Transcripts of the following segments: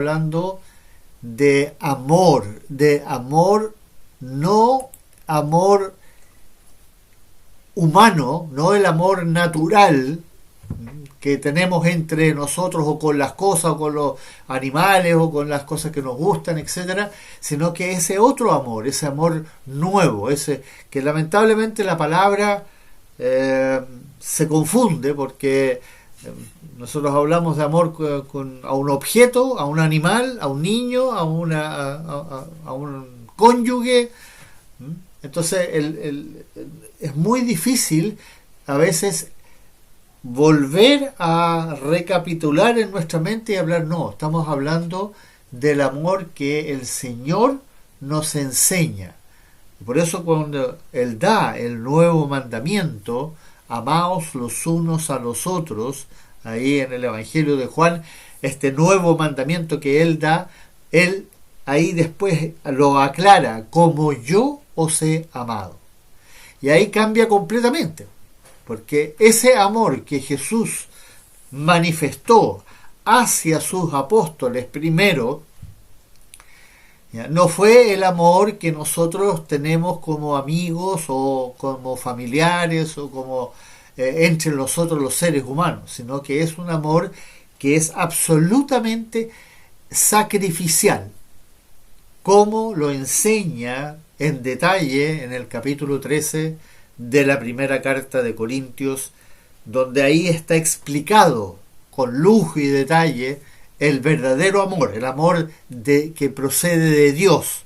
hablando de amor, no amor humano, no el amor natural que tenemos entre nosotros o con las cosas o con los animales o con las cosas que nos gustan, etcétera, sino que ese otro amor, ese amor nuevo, ese que lamentablemente la palabra se confunde porque nosotros hablamos de amor a un objeto, a un animal, a un niño, a un cónyuge. Entonces es muy difícil a veces volver a recapitular en nuestra mente y hablar. No, estamos hablando del amor que el Señor nos enseña. Y por eso cuando Él da el nuevo mandamiento, amaos los unos a los otros, ahí en el Evangelio de Juan, este nuevo mandamiento que Él da, Él ahí después lo aclara, como yo os he amado. Y ahí cambia completamente, porque ese amor que Jesús manifestó hacia sus apóstoles primero, no fue el amor que nosotros tenemos como amigos o como familiares o como entre nosotros los seres humanos, sino que es un amor que es absolutamente sacrificial, como lo enseña en detalle en el capítulo 13 de la primera carta de Corintios, donde ahí está explicado con lujo y detalle el verdadero amor, el amor que procede de Dios.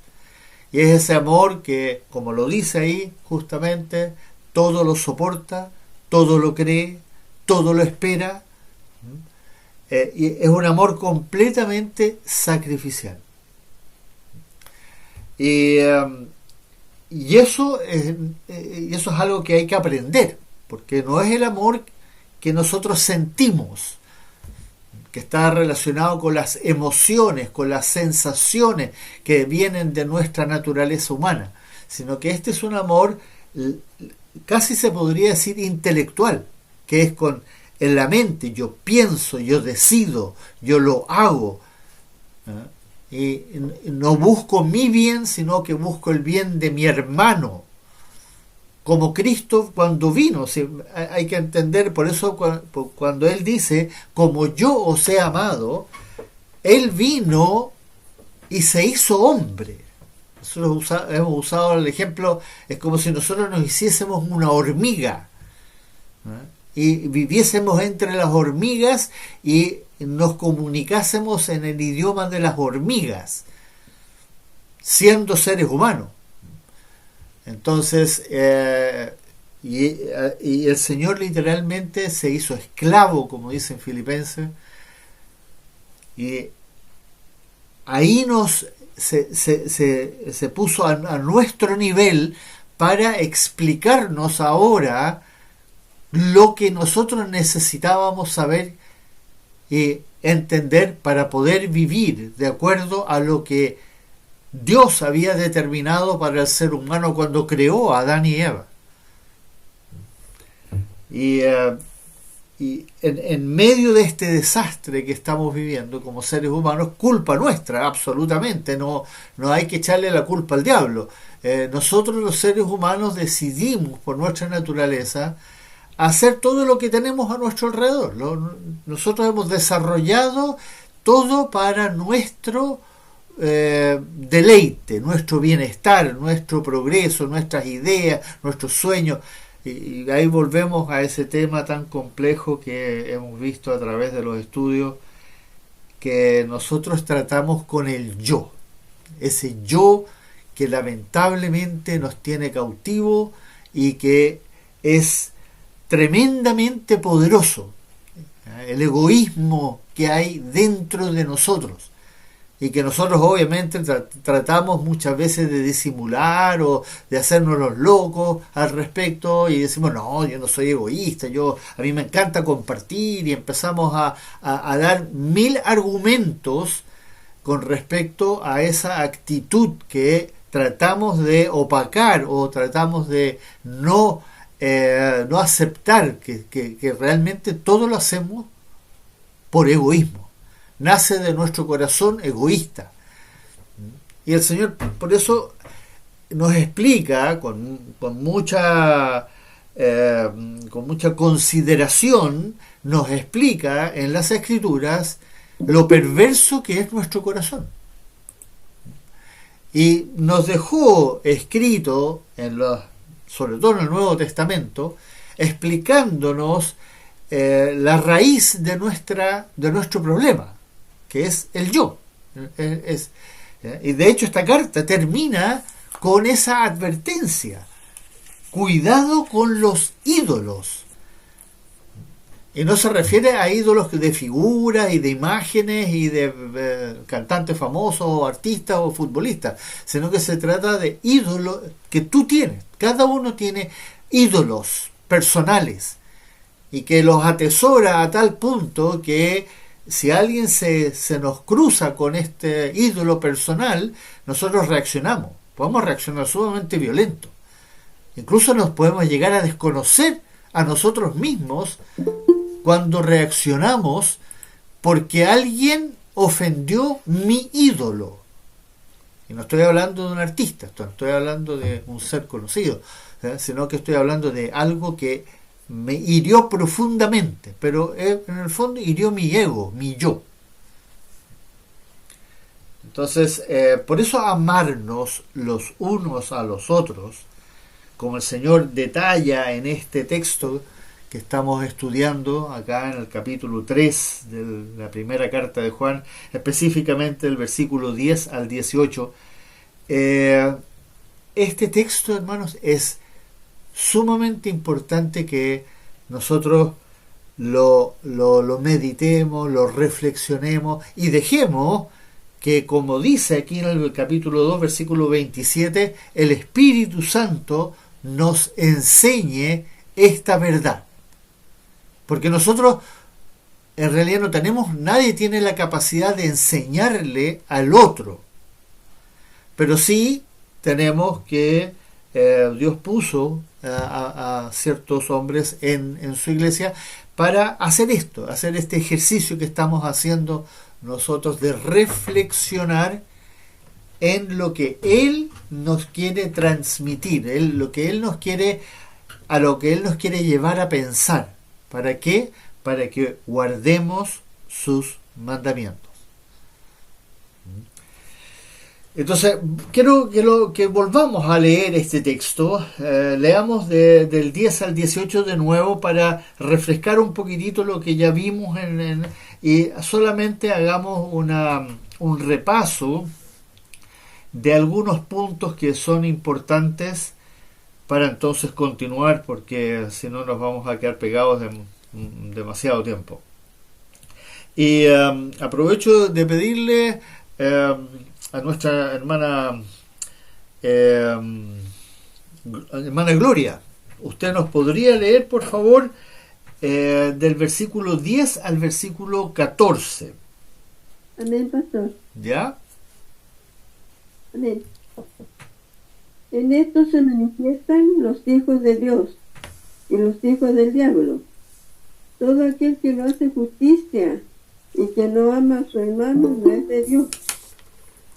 Y es ese amor que, como lo dice ahí justamente, todo lo soporta, todo lo cree, todo lo espera. Y es un amor completamente sacrificial. Y eso es algo que hay que aprender, porque no es el amor que nosotros sentimos, que está relacionado con las emociones, con las sensaciones que vienen de nuestra naturaleza humana, sino que este es un amor casi se podría decir intelectual, que es en la mente, yo pienso, yo decido, yo lo hago, y no busco mi bien, sino que busco el bien de mi hermano, como Cristo cuando vino. Hay que entender, por eso cuando Él dice, como yo os he amado, Él vino y se hizo hombre. Nosotros hemos usado el ejemplo, es como si nosotros nos hiciésemos una hormiga, y viviésemos entre las hormigas y nos comunicásemos en el idioma de las hormigas, siendo seres humanos. Entonces, y el Señor literalmente se hizo esclavo, como dicen Filipenses, y ahí se puso a nuestro nivel para explicarnos ahora lo que nosotros necesitábamos saber y entender para poder vivir de acuerdo a lo que Dios había determinado para el ser humano cuando creó a Adán y Eva. Y en medio de este desastre que estamos viviendo como seres humanos, culpa nuestra, absolutamente, no hay que echarle la culpa al diablo. Nosotros los seres humanos decidimos por nuestra naturaleza hacer todo lo que tenemos a nuestro alrededor. Nosotros hemos desarrollado todo para nuestro deleite, nuestro bienestar, nuestro progreso, nuestras ideas, nuestros sueños. Y ahí volvemos a ese tema tan complejo que hemos visto a través de los estudios, que nosotros tratamos con el yo, ese yo que lamentablemente nos tiene cautivo y que es tremendamente poderoso, el egoísmo que hay dentro de nosotros, y que nosotros obviamente tratamos muchas veces de disimular o de hacernos los locos al respecto, y decimos, no, yo no soy egoísta, a mí me encanta compartir, y empezamos a dar 1000 argumentos con respecto a esa actitud que tratamos de opacar o tratamos de no aceptar que realmente todo lo hacemos por egoísmo. nace de nuestro corazón egoísta. Y el Señor por eso nos explica con mucha consideración, nos explica en las Escrituras lo perverso que es nuestro corazón. Y nos dejó escrito, sobre todo en el Nuevo Testamento, explicándonos la raíz de nuestro problema, que es el yo. Y de hecho esta carta termina con esa advertencia: cuidado con los ídolos. Y no se refiere a ídolos de figuras y de imágenes y de cantantes famosos o artistas o futbolistas, sino que se trata de ídolos que tú tienes. Cada uno tiene ídolos personales y que los atesora a tal punto que si alguien se nos cruza con este ídolo personal, nosotros reaccionamos. Podemos reaccionar sumamente violento. Incluso nos podemos llegar a desconocer a nosotros mismos cuando reaccionamos porque alguien ofendió mi ídolo. Y no estoy hablando de un artista, no estoy hablando de un ser conocido, sino que estoy hablando de algo que me hirió profundamente, pero en el fondo hirió mi ego, mi yo. Entonces, por eso amarnos los unos a los otros, como el Señor detalla en este texto que estamos estudiando acá en el capítulo 3 de la primera carta de Juan, específicamente el versículo 10 al 18. Este texto, hermanos, es sumamente importante que nosotros lo meditemos, lo reflexionemos y dejemos que, como dice aquí en el capítulo 2, versículo 27, el Espíritu Santo nos enseñe esta verdad. Porque nosotros en realidad no tenemos, nadie tiene la capacidad de enseñarle al otro. Pero sí tenemos que Dios puso a ciertos hombres en su iglesia para hacer esto, hacer este ejercicio que estamos haciendo nosotros de reflexionar en lo que Él nos quiere transmitir, a lo que Él nos quiere llevar a pensar. ¿Para qué? Para que guardemos sus mandamientos. Entonces, quiero que volvamos a leer este texto. Leamos del 10 al 18 de nuevo para refrescar un poquitito lo que ya vimos y solamente hagamos un repaso de algunos puntos que son importantes para entonces continuar, porque si no nos vamos a quedar pegados demasiado tiempo. Y aprovecho de pedirle a nuestra hermana Gloria, ¿usted nos podría leer, por favor, del versículo 10 al versículo 14? Amén, pastor. ¿Ya? Amén. En esto se manifiestan los hijos de Dios y los hijos del diablo. Todo aquel que no hace justicia y que no ama a su hermano no es de Dios,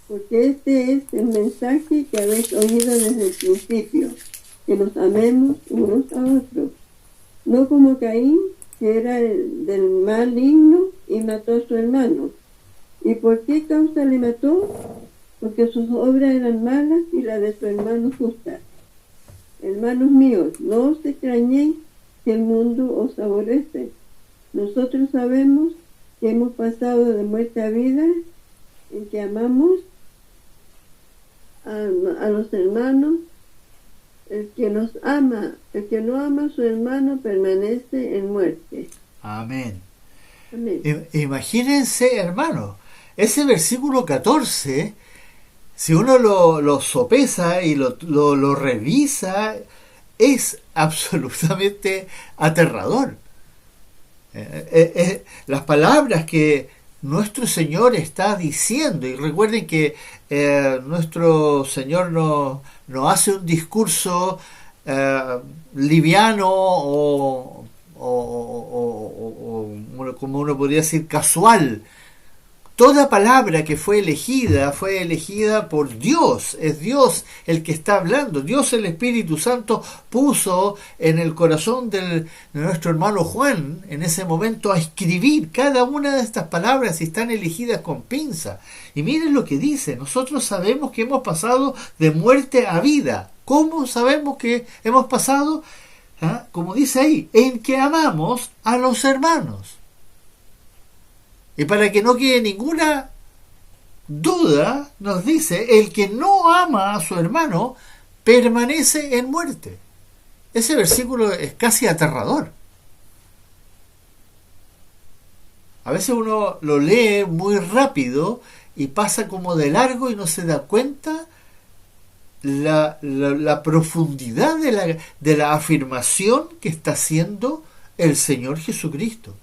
porque este es el mensaje que habéis oído desde el principio, que nos amemos unos a otros, no como Caín, que era del maligno y mató a su hermano. ¿Y por qué causa le mató? Porque sus obras eran malas y las de su hermano justas. Hermanos míos, no os extrañéis que el mundo os aborrece. Nosotros sabemos que hemos pasado de muerte a vida, en que amamos a los hermanos. El que no ama a su hermano permanece en muerte. Amén. Amén. Imagínense, hermanos, ese versículo 14, si uno lo sopesa y lo revisa, es absolutamente aterrador. Las palabras que nuestro Señor está diciendo, y recuerden que nuestro Señor no hace un discurso liviano o como uno podría decir casual, Toda palabra que fue elegida por Dios. Es Dios el que está hablando. Dios, el Espíritu Santo, puso en el corazón de nuestro hermano Juan en ese momento a escribir cada una de estas palabras y están elegidas con pinza. Y miren lo que dice. Nosotros sabemos que hemos pasado de muerte a vida. ¿Cómo sabemos que hemos pasado? Como dice ahí, en que amamos a los hermanos. Y para que no quede ninguna duda, nos dice, el que no ama a su hermano permanece en muerte. Ese versículo es casi aterrador. A veces uno lo lee muy rápido y pasa como de largo y no se da cuenta la profundidad de la afirmación que está haciendo el Señor Jesucristo.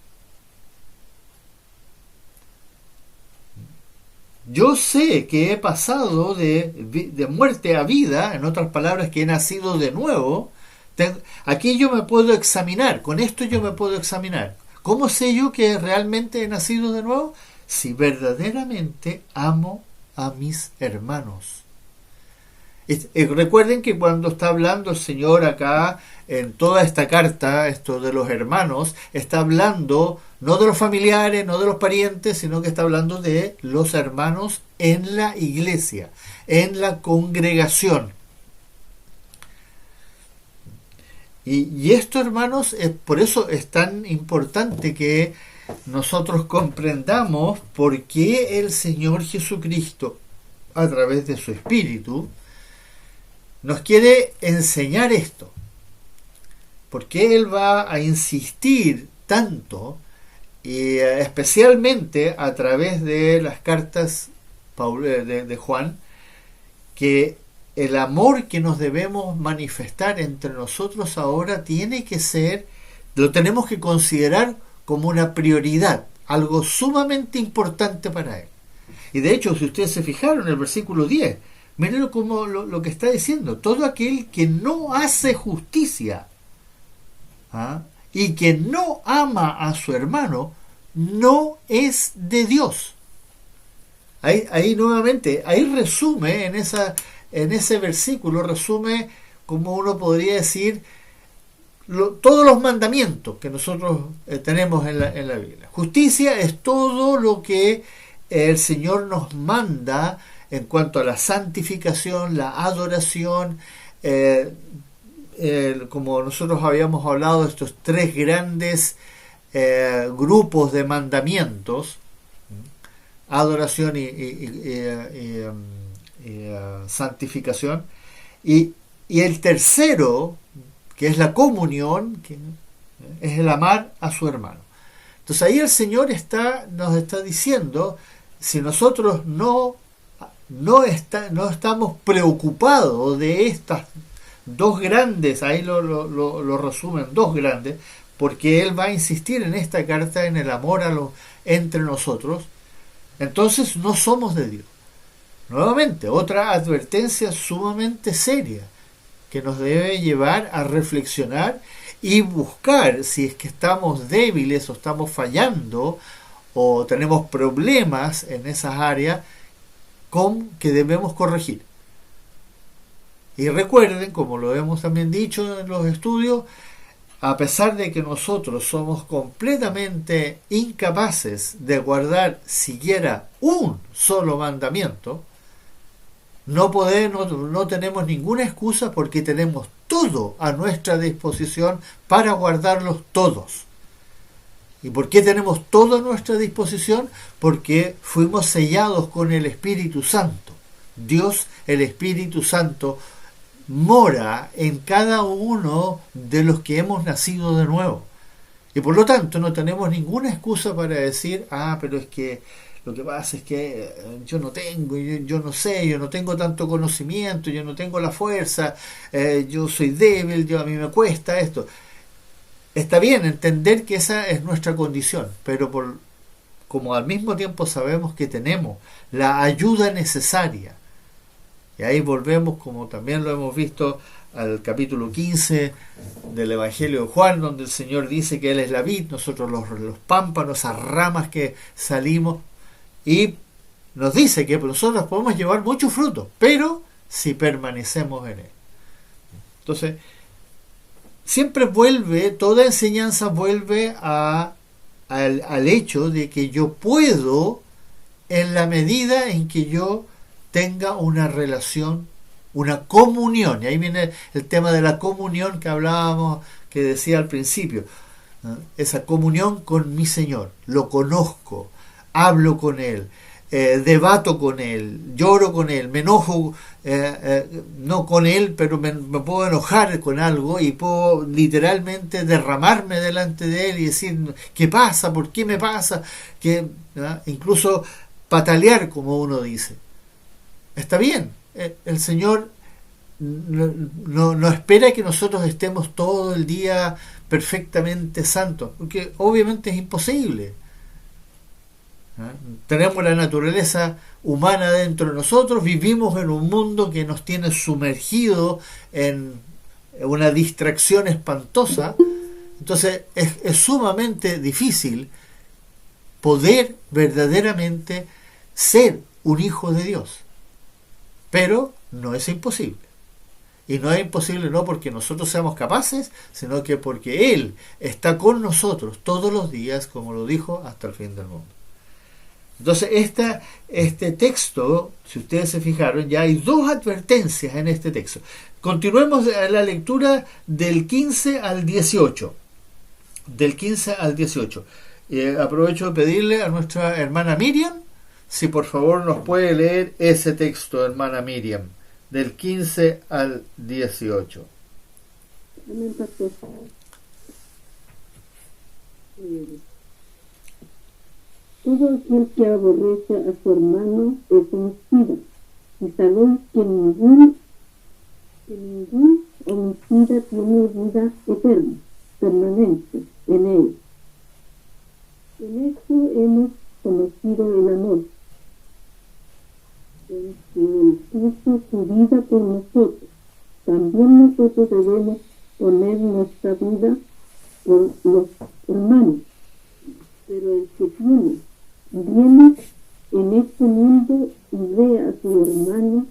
Yo sé que he pasado de muerte a vida, en otras palabras, que he nacido de nuevo. Aquí yo me puedo examinar, con esto yo me puedo examinar. ¿Cómo sé yo que realmente he nacido de nuevo? Si verdaderamente amo a mis hermanos. Recuerden que cuando está hablando el Señor acá, en toda esta carta, esto de los hermanos, está hablando no de los familiares, no de los parientes, sino que está hablando de los hermanos en la iglesia, en la congregación. Y esto, hermanos, por eso es tan importante que nosotros comprendamos por qué el Señor Jesucristo, a través de su Espíritu, nos quiere enseñar esto. ¿Por qué Él va a insistir tanto, y especialmente a través de las cartas de Juan, que el amor que nos debemos manifestar entre nosotros ahora tiene que ser, lo tenemos que considerar como una prioridad, algo sumamente importante para Él? Y de hecho, si ustedes se fijaron en el versículo 10, miren como lo que está diciendo: todo aquel que no hace justicia y que no ama a su hermano no es de Dios. Ahí nuevamente, ahí resume en ese versículo, resume, como uno podría decir, todos los mandamientos que nosotros tenemos en la Biblia. Justicia es todo lo que el Señor nos manda en cuanto a la santificación, la adoración, como nosotros habíamos hablado de estos tres grandes grupos de mandamientos: adoración y santificación, y el tercero, que es la comunión, que es el amar a su hermano. Entonces ahí el Señor nos está diciendo, si nosotros no estamos preocupados de estas dos grandes, ahí lo resumen, dos grandes, porque Él va a insistir en esta carta en el amor entre nosotros, entonces no somos de Dios. Nuevamente, otra advertencia sumamente seria que nos debe llevar a reflexionar y buscar si es que estamos débiles o estamos fallando o tenemos problemas en esas áreas que debemos corregir. Y recuerden, como lo hemos también dicho en los estudios, a pesar de que nosotros somos completamente incapaces de guardar siquiera un solo mandamiento, no tenemos ninguna excusa, porque tenemos todo a nuestra disposición para guardarlos todos. ¿Y por qué tenemos todo a nuestra disposición? Porque fuimos sellados con el Espíritu Santo. Dios, el Espíritu Santo, mora en cada uno de los que hemos nacido de nuevo. Y por lo tanto no tenemos ninguna excusa para decir, pero es que lo que pasa es que yo no tengo, yo no sé, yo no tengo tanto conocimiento, yo no tengo la fuerza, yo soy débil, a mí me cuesta esto. Está bien entender que esa es nuestra condición, pero como al mismo tiempo sabemos que tenemos la ayuda necesaria, y ahí volvemos, como también lo hemos visto, al capítulo 15 del Evangelio de Juan, donde el Señor dice que Él es la vid, nosotros los pámpanos, esas ramas que salimos, Y nos dice que nosotros podemos llevar mucho fruto, pero si permanecemos en él. Entonces, siempre toda enseñanza vuelve al hecho de que yo puedo, en la medida en que yo tenga una relación, una comunión. Y ahí viene el tema de la comunión que hablábamos, que decía al principio, ¿no? Esa comunión con mi Señor. Lo conozco, hablo con Él, debato con Él, lloro con Él, me enojo, no con Él, pero me puedo enojar con algo y puedo literalmente derramarme delante de Él y decir, ¿qué pasa? ¿Por qué me pasa? Incluso patalear, como uno dice. Está bien, el Señor no espera que nosotros estemos todo el día perfectamente santos, porque obviamente es imposible. Tenemos la naturaleza humana dentro de nosotros, vivimos en un mundo que nos tiene sumergido en una distracción espantosa. Entonces es sumamente difícil poder verdaderamente ser un hijo de Dios, pero no es imposible. Y no es imposible no porque nosotros seamos capaces, sino que porque Él está con nosotros todos los días, como lo dijo, hasta el fin del mundo. Entonces este texto, si ustedes se fijaron, ya hay dos advertencias en este texto. Continuemos la lectura del 15 al 18. Del 15 al 18. Aprovecho de pedirle a nuestra hermana Miriam, si por favor nos puede leer ese texto, hermana Miriam, del 15 al 18. Amén, pastor. Todo aquel que aborrece a su hermano es homicida, y sabéis que ningún homicida tiene vida eterna, permanente en él. En esto hemos conocido el amor, en que Él puso su vida por nosotros. También nosotros debemos poner nuestra vida por los hermanos. Pero el que viene en este mundo y ve a su hermano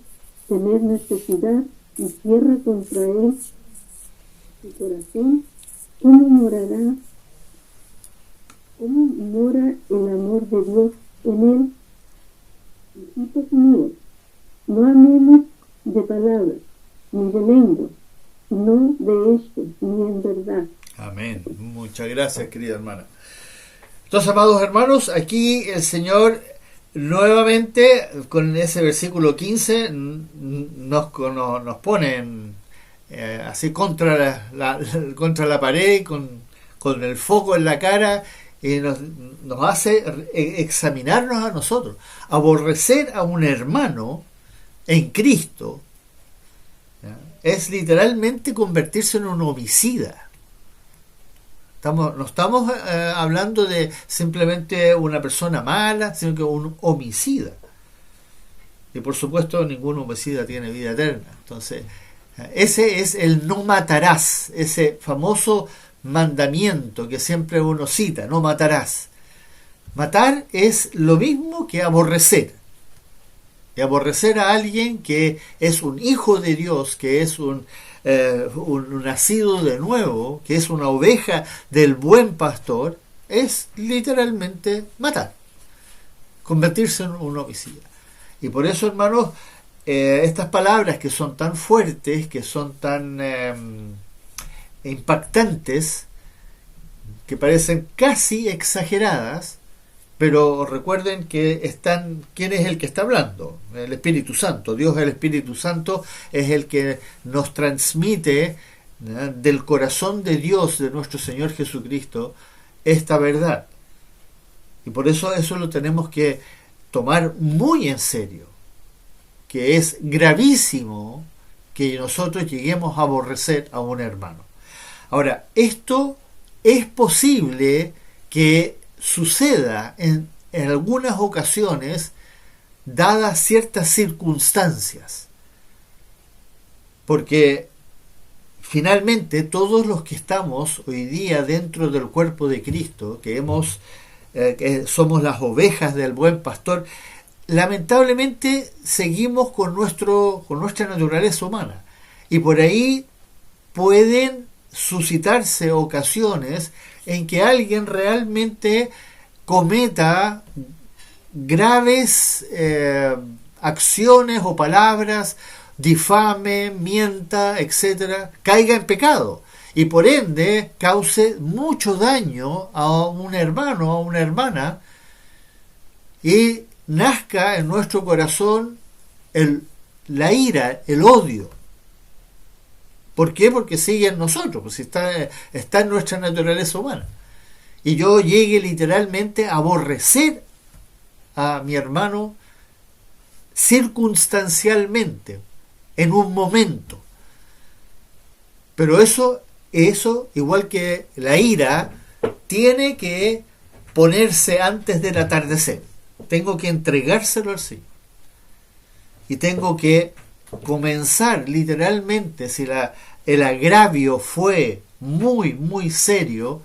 tener necesidad y cierra contra él su corazón, ¿cómo mora el amor de Dios en él? Hijitos míos, no amemos de palabras ni de lengua, sino de hecho y en verdad. Amén. Muchas gracias, querida hermana. Entonces, amados hermanos, aquí el Señor nuevamente con ese versículo 15 nos pone así contra la pared, con el foco en la cara, y nos hace examinarnos a nosotros. Aborrecer a un hermano en Cristo, ¿ya?, es literalmente convertirse en un homicida. No estamos hablando de simplemente una persona mala, sino que un homicida. Y por supuesto ningún homicida tiene vida eterna. Entonces, ese es el no matarás, ese famoso mandamiento que siempre uno cita, no matarás. Matar es lo mismo que aborrecer. Y aborrecer a alguien que es un hijo de Dios, que es un nacido de nuevo, que es una oveja del buen pastor, es literalmente matar, convertirse en un homicida. Y por eso, hermanos, estas palabras que son tan fuertes, que son tan impactantes, que parecen casi exageradas, pero recuerden que ¿quién es el que está hablando? El Espíritu Santo. Dios, el Espíritu Santo, es el que nos transmite, ¿no?, del corazón de Dios, de nuestro Señor Jesucristo, esta verdad. Y por eso lo tenemos que tomar muy en serio, que es gravísimo que nosotros lleguemos a aborrecer a un hermano. Ahora, esto es posible que suceda en algunas ocasiones, dadas ciertas circunstancias, porque finalmente todos los que estamos hoy día dentro del cuerpo de Cristo, que hemos que somos las ovejas del buen pastor, lamentablemente seguimos con nuestra naturaleza humana. Y por ahí pueden suscitarse ocasiones en que alguien realmente cometa graves acciones o palabras, difame, mienta, etcétera, caiga en pecado y por ende cause mucho daño a un hermano, a una hermana, y nazca en nuestro corazón la ira, el odio. ¿Por qué? Porque sigue en nosotros, pues está en nuestra naturaleza humana. Y yo llegue literalmente a aborrecer a mi hermano circunstancialmente, en un momento. Pero eso, igual que la ira, tiene que ponerse antes del atardecer. Tengo que entregárselo al Señor. Y tengo que comenzar literalmente, si el agravio fue muy, muy serio,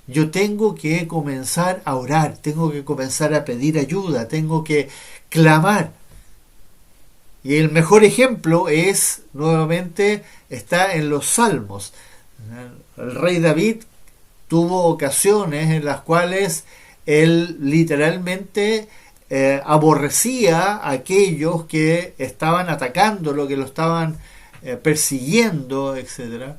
yo tengo que comenzar a orar, tengo que comenzar a pedir ayuda, tengo que clamar. Y el mejor ejemplo es, nuevamente, está en los Salmos. El rey David tuvo ocasiones en las cuales él literalmente aborrecía a aquellos que estaban atacando, lo que lo estaban persiguiendo, etcétera,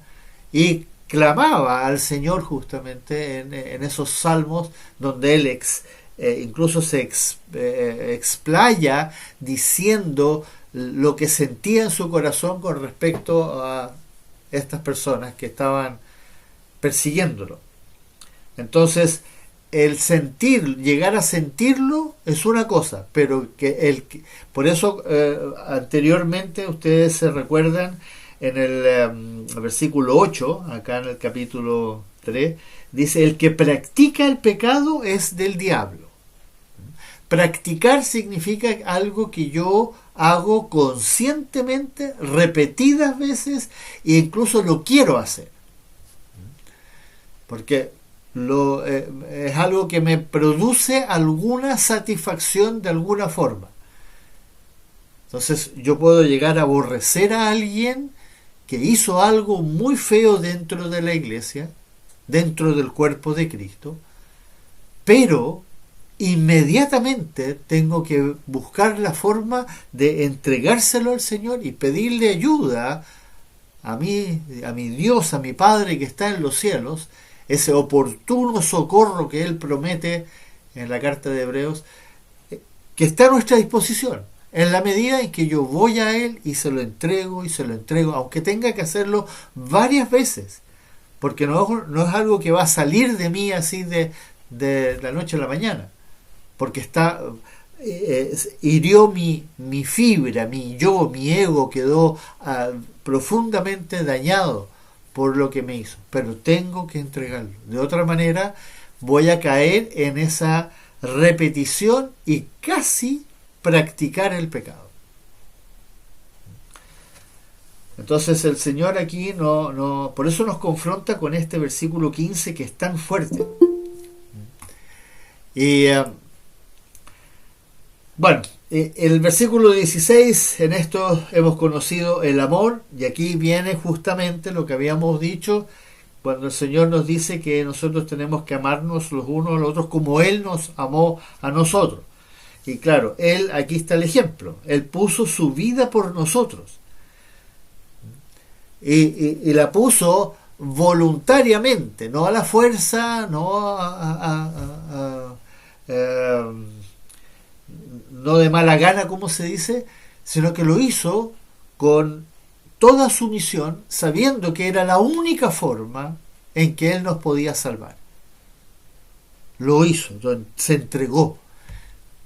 y clamaba al Señor justamente en esos salmos donde él incluso se explaya diciendo lo que sentía en su corazón con respecto a estas personas que estaban persiguiéndolo. Entonces, llegar a sentirlo es una cosa, pero por eso anteriormente ustedes se recuerdan en el versículo 8, acá en el capítulo 3, dice: el que practica el pecado es del diablo. Practicar significa algo que yo hago conscientemente, repetidas veces, e incluso lo quiero hacer. Porque es algo que me produce alguna satisfacción de alguna forma. Entonces yo puedo llegar a aborrecer a alguien que hizo algo muy feo dentro de la iglesia, dentro del cuerpo de Cristo, pero inmediatamente tengo que buscar la forma de entregárselo al Señor y pedirle ayuda a mi Dios, a mi Padre que está en los cielos, ese oportuno socorro que Él promete en la carta de Hebreos, que está a nuestra disposición, en la medida en que yo voy a Él y se lo entrego, aunque tenga que hacerlo varias veces, porque no es algo que va a salir de mí así de la noche a la mañana, porque hirió mi fibra, mi ego quedó profundamente dañado por lo que me hizo, pero tengo que entregarlo. De otra manera voy a caer en esa repetición y casi practicar el pecado. Entonces el Señor aquí por eso nos confronta con este versículo 15 que es tan fuerte. Y bueno, el versículo 16, en esto hemos conocido el amor, y aquí viene justamente lo que habíamos dicho cuando el Señor nos dice que nosotros tenemos que amarnos los unos a los otros como Él nos amó a nosotros. Y claro, aquí está el ejemplo, Él puso su vida por nosotros, y la puso voluntariamente, no a la fuerza, no no de mala gana, como se dice, sino que lo hizo con toda sumisión, sabiendo que era la única forma en que Él nos podía salvar. Lo hizo, se entregó.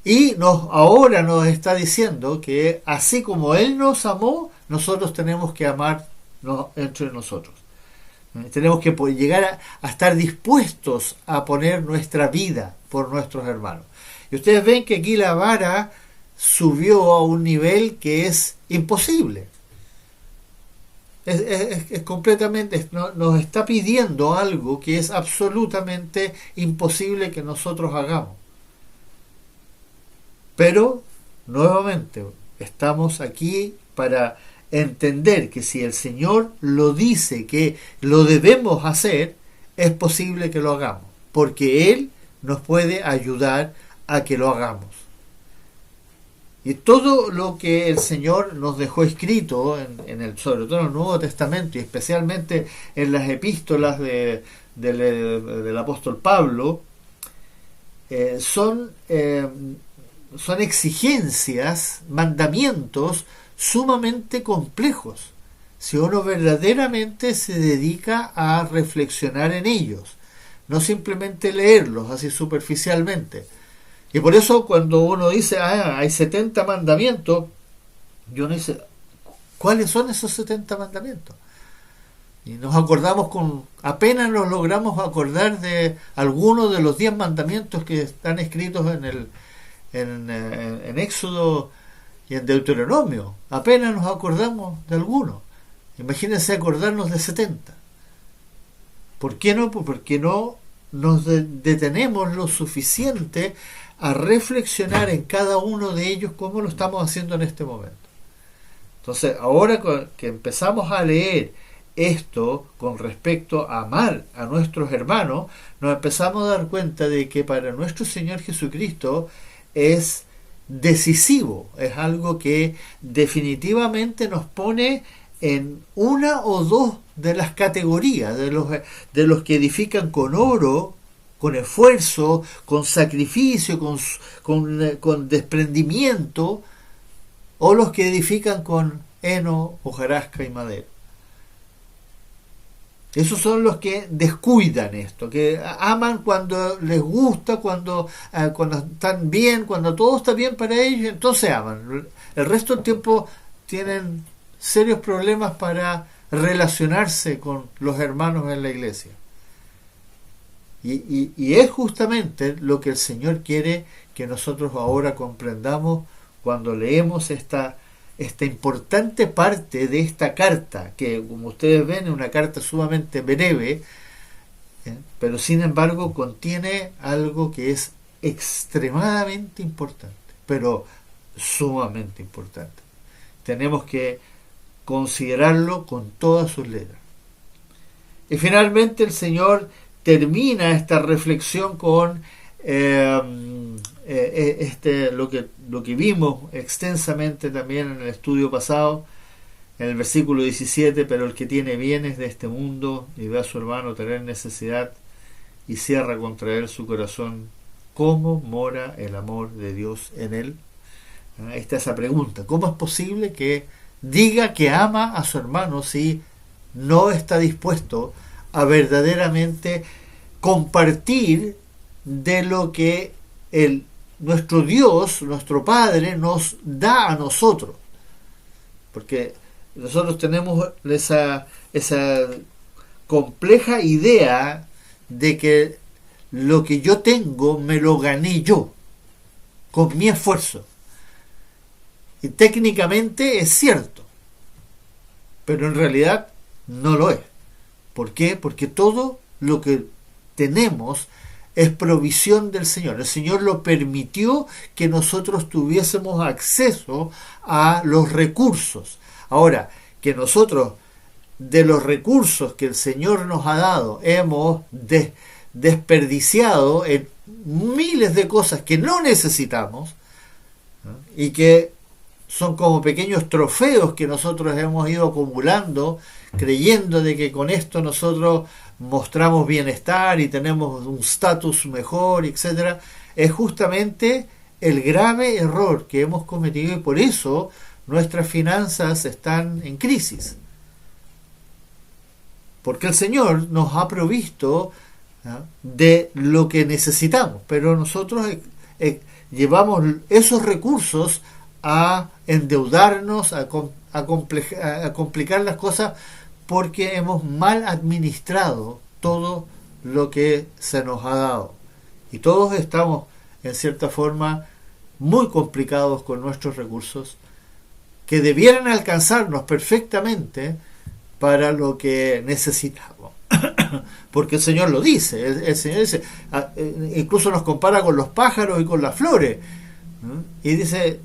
Y ahora nos está diciendo que así como Él nos amó, nosotros tenemos que amarnos entre nosotros. Tenemos que llegar a estar dispuestos a poner nuestra vida por nuestros hermanos. Y ustedes ven que aquí la vara subió a un nivel que es imposible. Es completamente, nos está pidiendo algo que es absolutamente imposible que nosotros hagamos. Pero, nuevamente, estamos aquí para entender que si el Señor lo dice que lo debemos hacer, es posible que lo hagamos, porque Él nos puede ayudar a que lo hagamos. Y todo lo que el Señor nos dejó escrito, sobre todo en el Nuevo Testamento, y especialmente en las epístolas del apóstol Pablo, son exigencias, mandamientos sumamente complejos, si uno verdaderamente se dedica a reflexionar en ellos, no simplemente leerlos así superficialmente. Y por eso cuando uno dice, hay 70 mandamientos, yo no dice, ¿cuáles son esos 70 mandamientos? Y nos acordamos apenas nos logramos acordar de algunos de los 10 mandamientos que están escritos en Éxodo y en Deuteronomio. Apenas nos acordamos de algunos. Imagínense acordarnos de 70. ¿Por qué no? Porque no nos detenemos lo suficiente a reflexionar en cada uno de ellos como lo estamos haciendo en este momento. Entonces, ahora que empezamos a leer esto con respecto a amar a nuestros hermanos, nos empezamos a dar cuenta de que para nuestro Señor Jesucristo es decisivo, es algo que definitivamente nos pone en una o dos de las categorías de los que edifican con oro, con esfuerzo, con sacrificio, con desprendimiento, o los que edifican con heno, hojarasca y madera. Esos son los que descuidan esto, que aman cuando les gusta, cuando están bien, cuando todo está bien para ellos, entonces aman. El resto del tiempo tienen serios problemas para relacionarse con los hermanos en la iglesia. Y es justamente lo que el Señor quiere que nosotros ahora comprendamos cuando leemos esta importante parte de esta carta, que como ustedes ven es una carta sumamente breve, pero sin embargo contiene algo que es extremadamente importante, pero sumamente importante. Tenemos que considerarlo con todas sus letras. Y finalmente el Señor termina esta reflexión con lo que vimos extensamente también en el estudio pasado, en el versículo 17, pero el que tiene bienes de este mundo y ve a su hermano tener necesidad y cierra contra él su corazón, ¿cómo mora el amor de Dios en él? Ahí está esa pregunta, ¿cómo es posible que diga que ama a su hermano si no está dispuesto a verdaderamente compartir de lo que nuestro Dios, nuestro Padre, nos da a nosotros? Porque nosotros tenemos esa compleja idea de que lo que yo tengo me lo gané yo, con mi esfuerzo. Y técnicamente es cierto, pero en realidad no lo es. ¿Por qué? Porque todo lo que tenemos es provisión del Señor. El Señor lo permitió que nosotros tuviésemos acceso a los recursos. Ahora, que nosotros de los recursos que el Señor nos ha dado hemos desperdiciado en miles de cosas que no necesitamos, ¿no? Y que son como pequeños trofeos que nosotros hemos ido acumulando, creyendo de que con esto nosotros mostramos bienestar y tenemos un estatus mejor, etcétera. Es justamente el grave error que hemos cometido y por eso nuestras finanzas están en crisis. Porque el Señor nos ha provisto, ¿no?, de lo que necesitamos, pero nosotros llevamos esos recursos a endeudarnos, a complicar las cosas, porque hemos mal administrado todo lo que se nos ha dado. Y todos estamos, en cierta forma, muy complicados con nuestros recursos, que debieran alcanzarnos perfectamente para lo que necesitamos. Porque el Señor lo dice, el Señor dice, incluso nos compara con los pájaros y con las flores, ¿no? Y dice,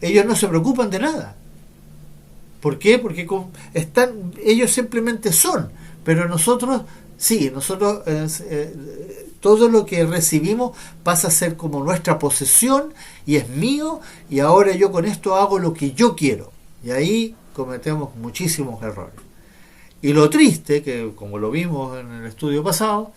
ellos no se preocupan de nada. ¿Por qué? Porque ellos simplemente son, pero nosotros, sí, todo lo que recibimos pasa a ser como nuestra posesión y es mío, y ahora yo con esto hago lo que yo quiero. Y ahí cometemos muchísimos errores. Y lo triste, que como lo vimos en el estudio pasado,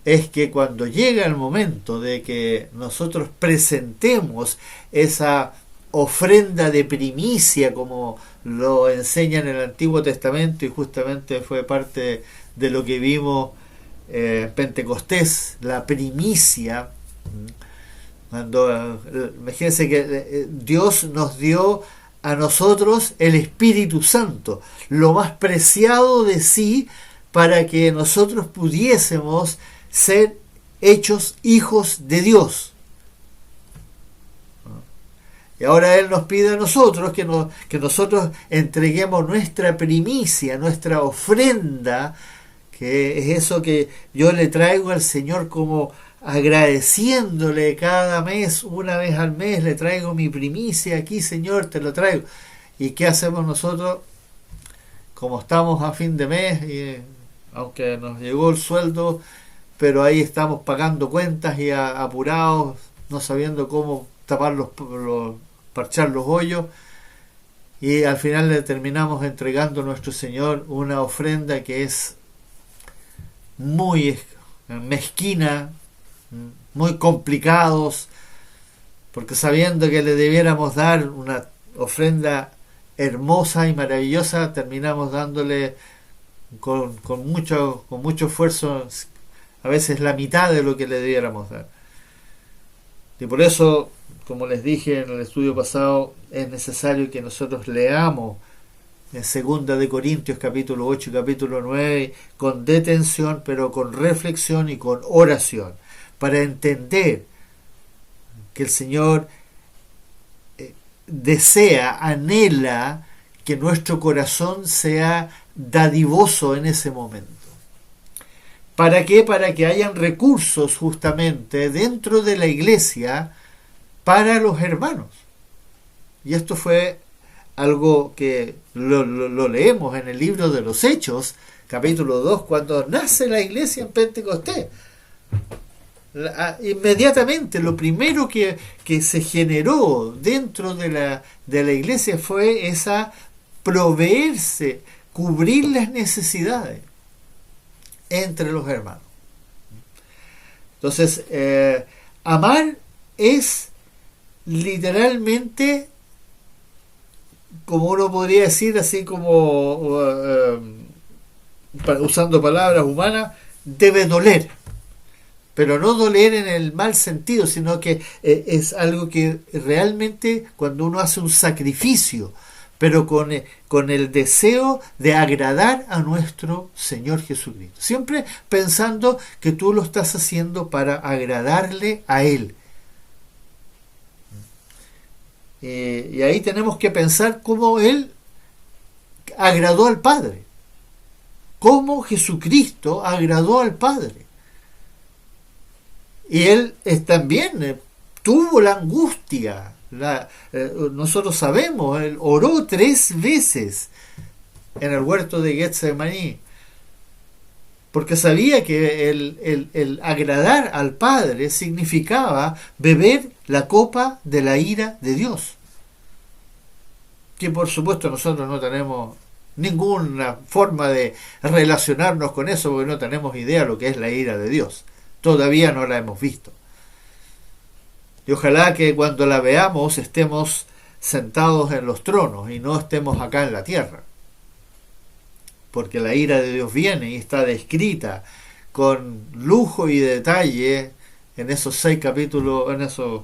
es que cuando llega el momento de que nosotros presentemos esa ofrenda de primicia, como lo enseña en el Antiguo Testamento, y justamente fue parte de lo que vimos en Pentecostés, la primicia, cuando imagínense que Dios nos dio a nosotros el Espíritu Santo, lo más preciado de sí, para que nosotros pudiésemos ser hechos hijos de Dios. Y ahora Él nos pide a nosotros que nosotros entreguemos nuestra primicia, nuestra ofrenda, que es eso que yo le traigo al Señor como agradeciéndole cada mes, una vez al mes, le traigo mi primicia, aquí Señor, te lo traigo. ¿Y qué hacemos nosotros? Como estamos a fin de mes, y aunque nos llegó el sueldo, pero ahí estamos pagando cuentas y apurados, no sabiendo cómo tapar parchar los hoyos, y al final le terminamos entregando a nuestro Señor una ofrenda que es muy mezquina, muy complicados, porque sabiendo que le debiéramos dar una ofrenda hermosa y maravillosa, terminamos dándole con mucho esfuerzo, a veces la mitad de lo que le debiéramos dar. Y por eso, como les dije en el estudio pasado, es necesario que nosotros leamos en 2 de Corintios capítulo 8 y capítulo 9 con detención, pero con reflexión y con oración, para entender que el Señor desea, anhela que nuestro corazón sea dadivoso en ese momento. ¿Para qué? Para que hayan recursos justamente dentro de la iglesia para los hermanos. Y esto fue algo que lo leemos en el libro de los Hechos, capítulo 2, cuando nace la iglesia en Pentecostés. Inmediatamente lo primero que se generó dentro de la iglesia fue esa proveerse, cubrir las necesidades entre los hermanos. Entonces, amar es literalmente, como uno podría decir, así como usando palabras humanas, debe doler. Pero no doler en el mal sentido, sino que es algo que realmente cuando uno hace un sacrificio, pero con el deseo de agradar a nuestro Señor Jesucristo. Siempre pensando que tú lo estás haciendo para agradarle a Él. Y ahí tenemos que pensar cómo Él agradó al Padre. Cómo Jesucristo agradó al Padre. Y Él también tuvo la angustia. Nosotros sabemos, Él oró 3 veces en el huerto de Getsemaní, porque sabía que el agradar al Padre significaba beber la copa de la ira de Dios, que por supuesto nosotros no tenemos ninguna forma de relacionarnos con eso, porque no tenemos idea de lo que es la ira de Dios. Todavía no la hemos visto. Y ojalá que cuando la veamos estemos sentados en los tronos y no estemos acá en la tierra. Porque la ira de Dios viene y está descrita con lujo y detalle en esos 6 capítulos, en esos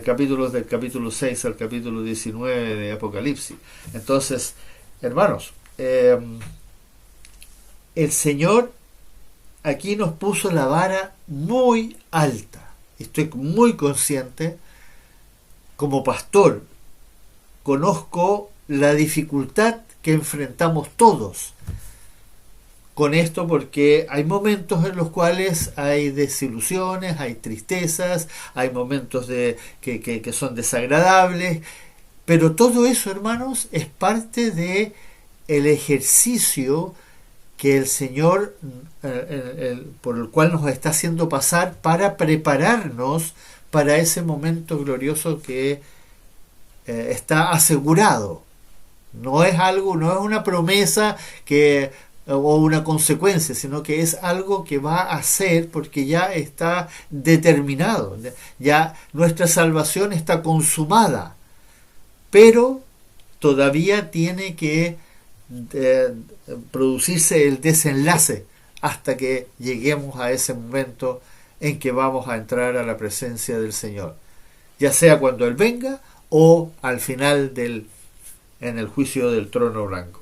capítulos del capítulo 6 al capítulo 19 de Apocalipsis. Entonces, hermanos, el Señor aquí nos puso la vara muy alta. Estoy muy consciente, como pastor, conozco la dificultad que enfrentamos todos con esto porque hay momentos en los cuales hay desilusiones, hay tristezas, hay momentos que son desagradables, pero todo eso, hermanos, es parte de el ejercicio que el Señor, por el cual nos está haciendo pasar para prepararnos para ese momento glorioso que está asegurado. No es algo, no es una promesa o una consecuencia, sino que es algo que va a ser porque ya está determinado. Ya nuestra salvación está consumada, pero todavía tiene que producirse el desenlace hasta que lleguemos a ese momento en que vamos a entrar a la presencia del Señor, ya sea cuando Él venga o al final en el juicio del trono blanco.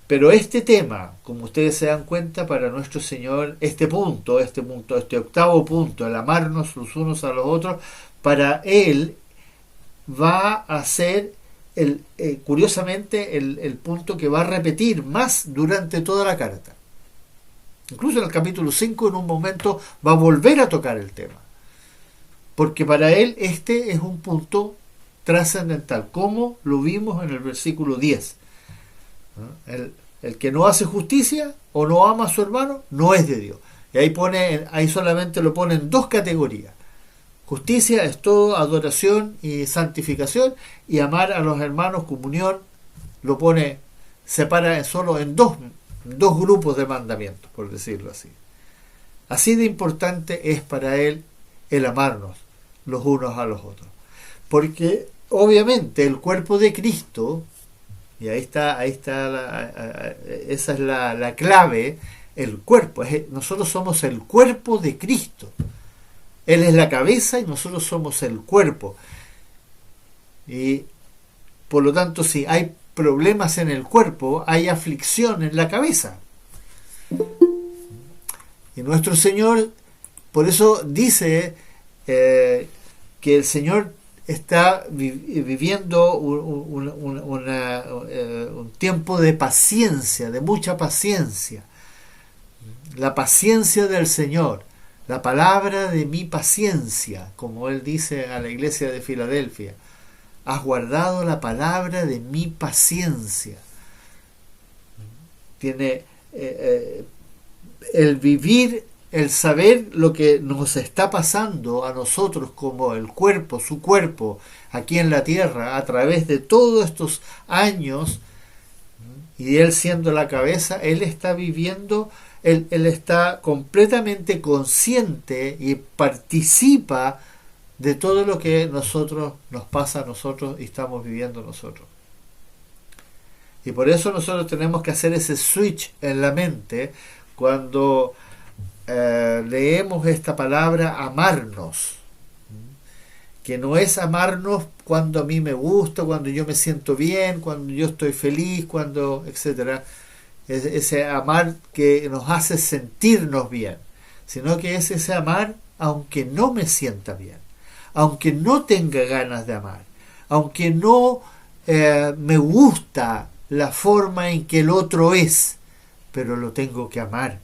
Pero este tema, como ustedes se dan cuenta, para nuestro Señor, este octavo punto, el amarnos los unos a los otros, para Él va a ser curiosamente el punto que va a repetir más durante toda la carta. Incluso en el capítulo 5 en un momento va a volver a tocar el tema, porque para él este es un punto trascendental, como lo vimos en el versículo 10. El que no hace justicia o no ama a su hermano no es de Dios. Y ahí solamente lo pone en dos categorías. Justicia es todo adoración y santificación, y amar a los hermanos, comunión, separa solo en dos grupos de mandamientos, por decirlo así. Así de importante es para él el amarnos los unos a los otros. Porque obviamente el cuerpo de Cristo, y esa es la clave, el cuerpo, nosotros somos el cuerpo de Cristo. Él es la cabeza y nosotros somos el cuerpo. Y por lo tanto, si hay problemas en el cuerpo, hay aflicción en la cabeza. Y nuestro Señor, por eso dice que el Señor está viviendo un tiempo de paciencia, de mucha paciencia. La paciencia del Señor. La palabra de mi paciencia, como él dice a la iglesia de Filadelfia. Has guardado la palabra de mi paciencia. Tiene el vivir, el saber lo que nos está pasando a nosotros como el cuerpo, su cuerpo, aquí en la tierra, a través de todos estos años, y él siendo la cabeza, él está viviendo. Él está completamente consciente y participa de todo lo que nos pasa a nosotros y estamos viviendo nosotros. Y por eso nosotros tenemos que hacer ese switch en la mente cuando leemos esta palabra amarnos, que no es amarnos cuando a mí me gusta, cuando yo me siento bien, cuando yo estoy feliz, etcétera. Ese amar que nos hace sentirnos bien, sino que es ese amar aunque no me sienta bien, aunque no tenga ganas de amar, aunque no me gusta la forma en que el otro es, pero lo tengo que amar.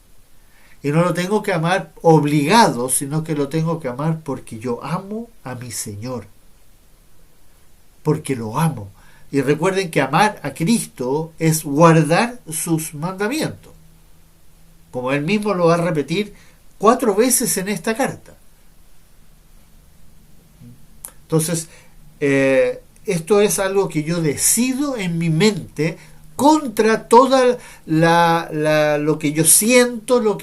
Y no lo tengo que amar obligado, sino que lo tengo que amar porque yo amo a mi Señor, porque lo amo. Y recuerden que amar a Cristo es guardar sus mandamientos, como él mismo lo va a repetir 4 veces en esta carta. Entonces, esto es algo que yo decido en mi mente contra toda lo que yo siento, lo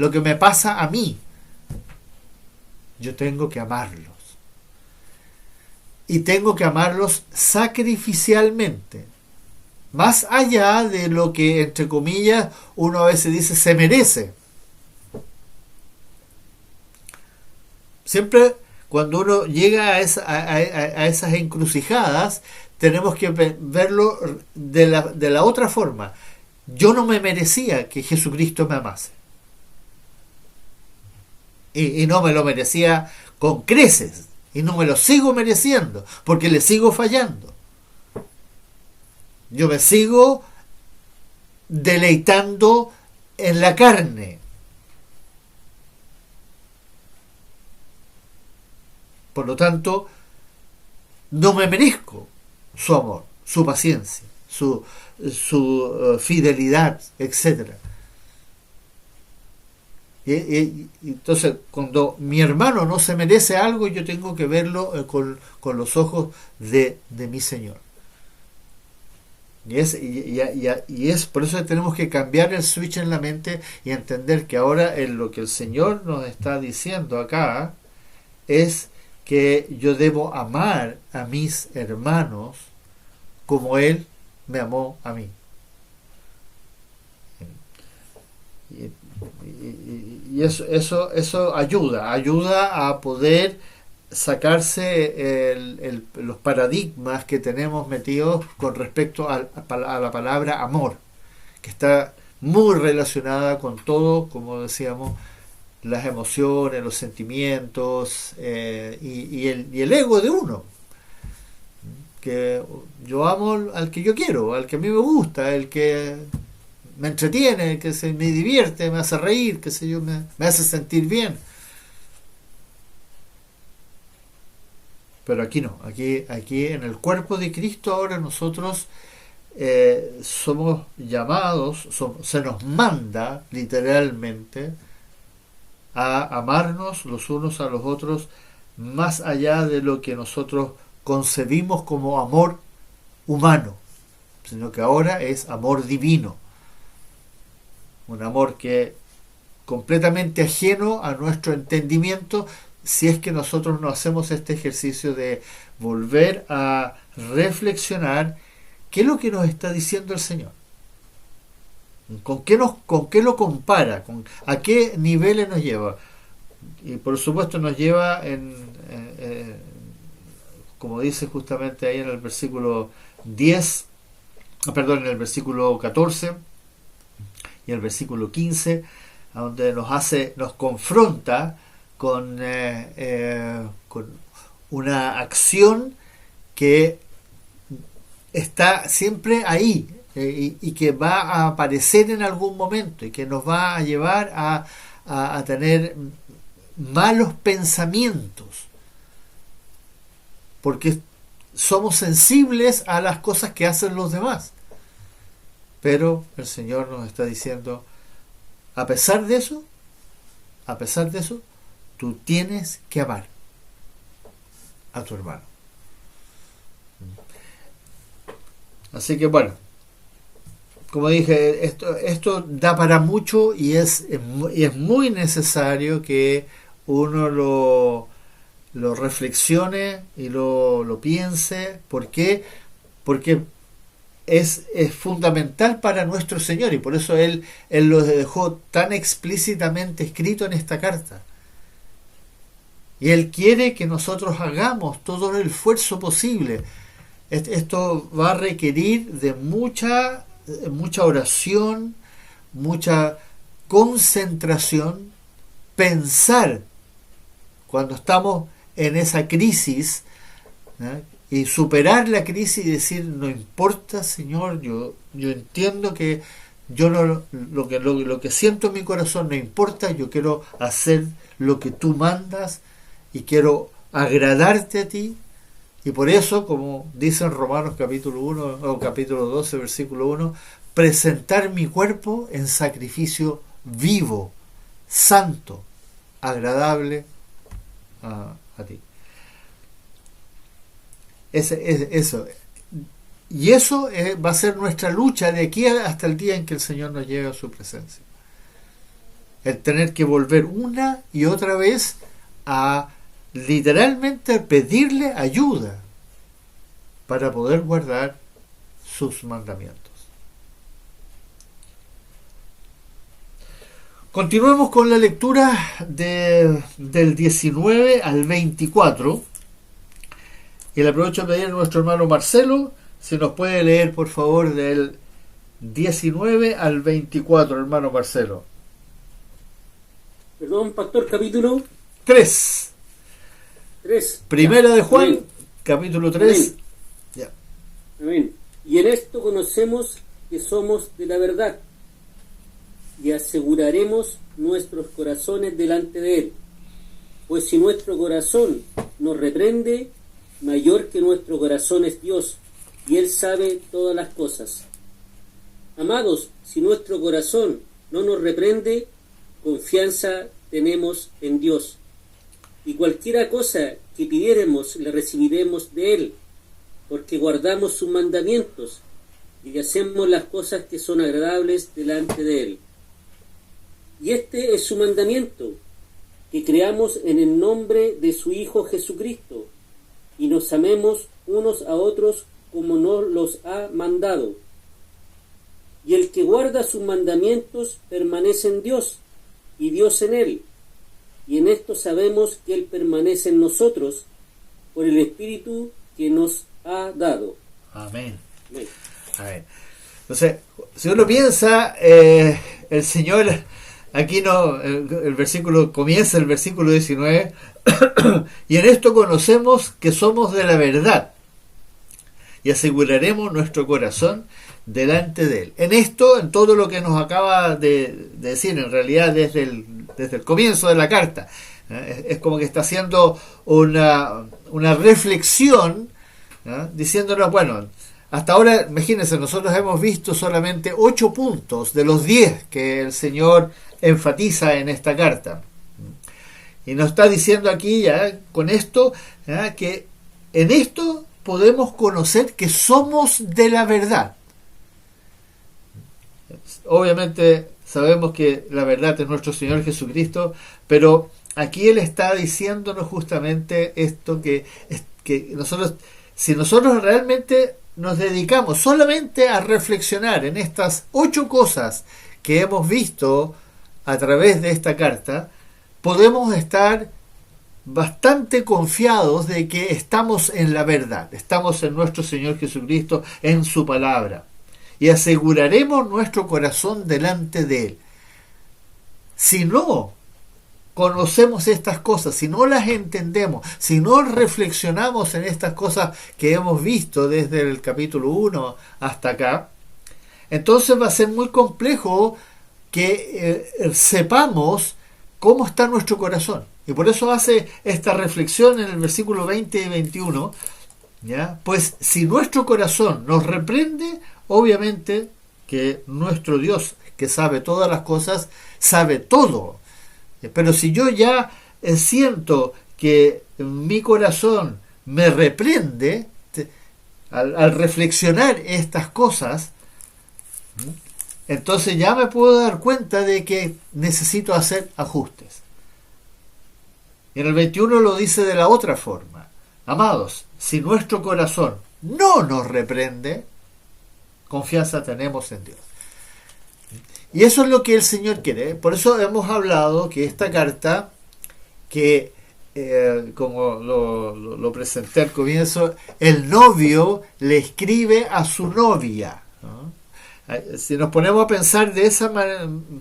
que me pasa a mí. Yo tengo que amarlo. Y tengo que amarlos sacrificialmente, más allá de lo que, entre comillas, uno a veces dice se merece. Siempre cuando uno llega a esas encrucijadas, tenemos que verlo de la otra forma. Yo no me merecía que Jesucristo me amase. Y no me lo merecía con creces. Y no me lo sigo mereciendo, porque le sigo fallando. Yo me sigo deleitando en la carne. Por lo tanto, no me merezco su amor, su paciencia, su fidelidad, etcétera. Entonces, cuando mi hermano no se merece algo, yo tengo que verlo con los ojos de mi Señor. Y es por eso que tenemos que cambiar el switch en la mente y entender que ahora lo que el Señor nos está diciendo acá es que yo debo amar a mis hermanos como Él me amó a mí. Y eso ayuda a poder sacarse los paradigmas que tenemos metidos con respecto a la palabra amor, que está muy relacionada con todo, como decíamos, las emociones, los sentimientos y el ego de uno. Que yo amo al que yo quiero, al que a mí me gusta, el que me entretiene, el que me divierte, me hace reír, qué sé yo, me hace sentir bien. Pero aquí no, aquí en el cuerpo de Cristo ahora nosotros somos llamados, se nos manda literalmente a amarnos los unos a los otros más allá de lo que nosotros concebimos como amor humano, sino que ahora es amor divino, un amor que completamente ajeno a nuestro entendimiento, si es que nosotros no hacemos este ejercicio de volver a reflexionar qué es lo que nos está diciendo el Señor. ¿Con qué lo compara? ¿A qué niveles nos lleva? Y por supuesto nos lleva como dice justamente ahí en el versículo 10, perdón, en el versículo 14 y el versículo 15, donde nos confronta con una acción que está siempre ahí, y que va a aparecer en algún momento y que nos va a llevar a tener malos pensamientos, porque somos sensibles a las cosas que hacen los demás. Pero el Señor nos está diciendo, a pesar de eso, tú tienes que amar a tu hermano. Así que bueno, como dije, esto da para mucho y es muy necesario que uno lo reflexione y lo piense. ¿Por qué? Porque es fundamental para nuestro Señor, y por eso Él lo dejó tan explícitamente escrito en esta carta. Y Él quiere que nosotros hagamos todo el esfuerzo posible. Esto va a requerir de mucha oración, mucha concentración, pensar cuando estamos en esa crisis, ¿eh? Y superar la crisis y decir, no importa, Señor, yo entiendo que yo no, lo que siento en mi corazón no importa, yo quiero hacer lo que tú mandas y quiero agradarte a ti. Y por eso, como dice en Romanos capítulo 1 o capítulo 12, versículo 1, presentar mi cuerpo en sacrificio vivo, santo, agradable a ti. Eso. Y eso va a ser nuestra lucha de aquí hasta el día en que el Señor nos lleve a su presencia. El tener que volver una y otra vez a literalmente pedirle ayuda para poder guardar sus mandamientos. Continuemos con la lectura del 19 al 24. Y le aprovecho a pedir a nuestro hermano Marcelo si nos puede leer, por favor, del 19 al 24, hermano Marcelo. Perdón, pastor, capítulo 3. Primera de Juan, Amén. capítulo 3. Amén. Ya. Amén. Y en esto conocemos que somos de la verdad, y aseguraremos nuestros corazones delante de Él. Pues si nuestro corazón nos reprende, mayor que nuestro corazón es Dios, y Él sabe todas las cosas. Amados, si nuestro corazón no nos reprende, confianza tenemos en Dios, y cualquiera cosa que pidiéremos la recibiremos de Él, porque guardamos sus mandamientos y hacemos las cosas que son agradables delante de Él. Y este es su mandamiento, que creamos en el nombre de su Hijo Jesucristo, y nos amemos unos a otros como nos los ha mandado. Y el que guarda sus mandamientos permanece en Dios, y Dios en él. Y en esto sabemos que Él permanece en nosotros, por el Espíritu que nos ha dado. Amén. Amén. Amén. Entonces, si uno piensa, el Señor, aquí no, el versículo comienza, el versículo 19, y en esto conocemos que somos de la verdad, y aseguraremos nuestro corazón delante de Él. En esto, en todo lo que nos acaba de decir, en realidad desde el comienzo de la carta, es como que está haciendo una reflexión, diciéndonos, bueno, hasta ahora, imagínense, nosotros hemos visto solamente 8 puntos de los 10 que el Señor enfatiza en esta carta. Y nos está diciendo aquí, ya con esto, que en esto podemos conocer que somos de la verdad. Obviamente sabemos que la verdad es nuestro Señor Jesucristo, pero aquí Él está diciéndonos justamente esto, que nosotros, si nosotros realmente nos dedicamos solamente a reflexionar en estas 8 cosas que hemos visto a través de esta carta, podemos estar bastante confiados de que estamos en la verdad, estamos en nuestro Señor Jesucristo, en su palabra, y aseguraremos nuestro corazón delante de Él. Si no conocemos estas cosas, si no las entendemos, si no reflexionamos en estas cosas que hemos visto desde el capítulo 1 hasta acá, entonces va a ser muy complejo que sepamos cómo está nuestro corazón. Y por eso hace esta reflexión en el versículo 20 y 21, ¿ya? Pues si nuestro corazón nos reprende, obviamente que nuestro Dios, que sabe todas las cosas, sabe todo. Pero si yo ya siento que mi corazón me reprende, al reflexionar estas cosas, entonces ya me puedo dar cuenta de que necesito hacer ajustes. Y en el 21 lo dice de la otra forma: amados, si nuestro corazón no nos reprende, confianza tenemos en Dios. Y eso es lo que el Señor quiere. Por eso hemos hablado que esta carta, que como lo presenté al comienzo, el novio le escribe a su novia, ¿no? Si nos ponemos a pensar de esa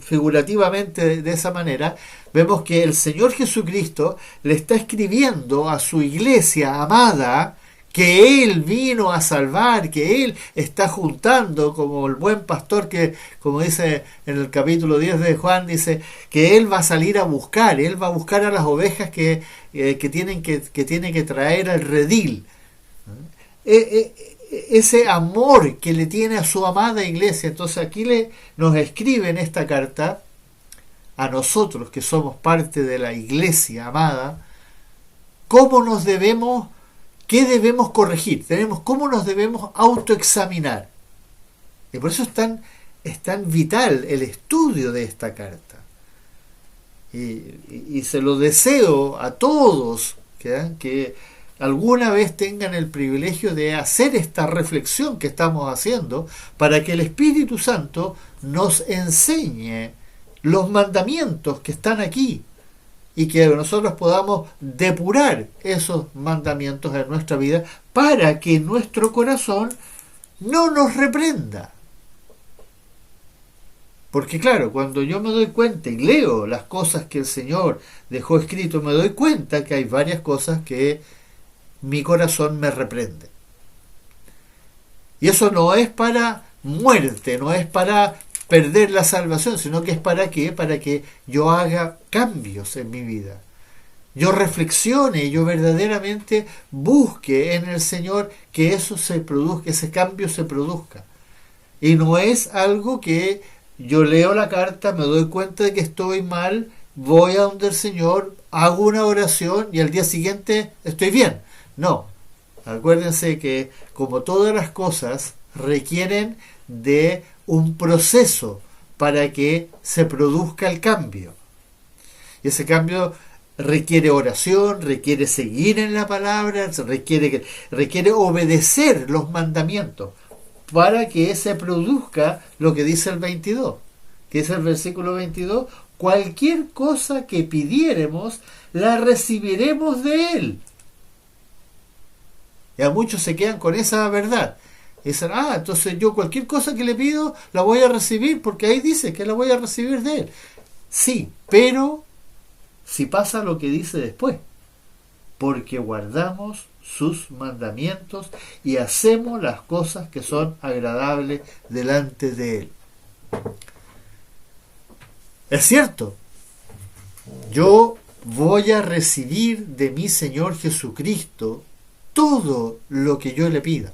figurativamente de esa manera, vemos que el Señor Jesucristo le está escribiendo a su iglesia amada, que Él vino a salvar, que Él está juntando como el buen pastor, que como dice en el capítulo 10 de Juan, dice que Él va a salir a buscar, Él va a buscar a las ovejas que tiene que traer al redil. Ese amor que le tiene a su amada iglesia. Entonces aquí nos escribe en esta carta a nosotros que somos parte de la iglesia amada, cómo nos debemos, qué debemos corregir, cómo nos debemos autoexaminar. Y por eso es tan vital el estudio de esta carta. Y se lo deseo a todos que alguna vez tengan el privilegio de hacer esta reflexión que estamos haciendo, para que el Espíritu Santo nos enseñe los mandamientos que están aquí y que nosotros podamos depurar esos mandamientos en nuestra vida para que nuestro corazón no nos reprenda. Porque claro, cuando yo me doy cuenta y leo las cosas que el Señor dejó escrito, me doy cuenta que hay varias cosas que mi corazón me reprende. Y eso no es para muerte, no es para perder la salvación, sino que es para qué, para que yo haga cambios en mi vida. Yo reflexione y yo verdaderamente busque en el Señor que eso se produzca, ese cambio se produzca. Y no es algo que yo leo la carta, me doy cuenta de que estoy mal, voy a donde el Señor, hago una oración y al día siguiente estoy bien. No, acuérdense que como todas las cosas requieren de un proceso para que se produzca el cambio. Y ese cambio requiere oración, requiere seguir en la palabra, requiere obedecer los mandamientos para que se produzca lo que dice el 22, que es el versículo 22, cualquier cosa que pidiéremos la recibiremos de Él. Y a muchos se quedan con esa verdad. Dicen, entonces yo cualquier cosa que le pido la voy a recibir, porque ahí dice que la voy a recibir de Él. Sí, pero si pasa lo que dice después, porque guardamos sus mandamientos y hacemos las cosas que son agradables delante de Él. Es cierto, yo voy a recibir de mi Señor Jesucristo todo lo que yo le pida,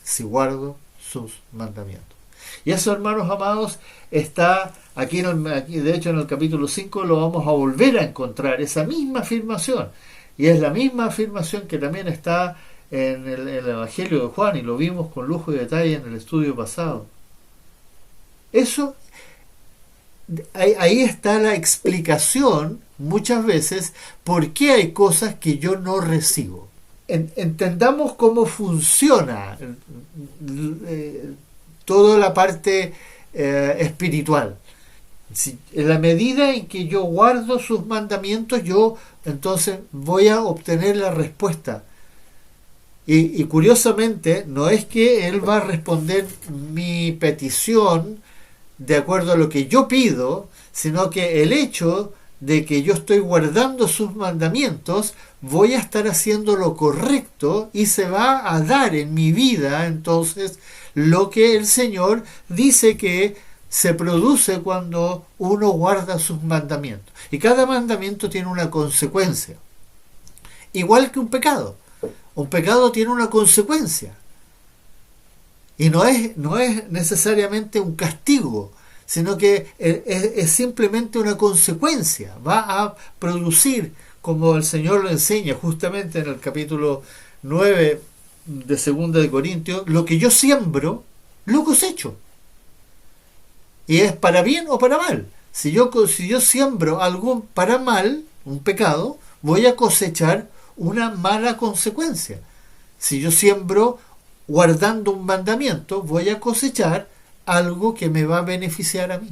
si guardo sus mandamientos. Y eso, hermanos amados, está aquí, de hecho en el capítulo 5 lo vamos a volver a encontrar, esa misma afirmación. Y es la misma afirmación que también está en el Evangelio de Juan, y lo vimos con lujo y detalle en el estudio pasado. Eso, ahí está la explicación, muchas veces, por qué hay cosas que yo no recibo. Entendamos cómo funciona toda la parte espiritual. En la medida en que yo guardo sus mandamientos, yo entonces voy a obtener la respuesta. Y curiosamente, no es que Él va a responder mi petición de acuerdo a lo que yo pido, sino que el hecho de que yo estoy guardando sus mandamientos, voy a estar haciendo lo correcto y se va a dar en mi vida entonces lo que el Señor dice que se produce cuando uno guarda sus mandamientos. Y cada mandamiento tiene una consecuencia. Igual que un pecado. Un pecado tiene una consecuencia. Y no es necesariamente un castigo, sino que es simplemente una consecuencia. Va a producir, como el Señor lo enseña justamente en el capítulo 9 de 2 de Corintios, lo que yo siembro, lo cosecho. Y es para bien o para mal. Si yo siembro algo para mal, un pecado, voy a cosechar una mala consecuencia. Si yo siembro guardando un mandamiento, voy a cosechar algo que me va a beneficiar a mí.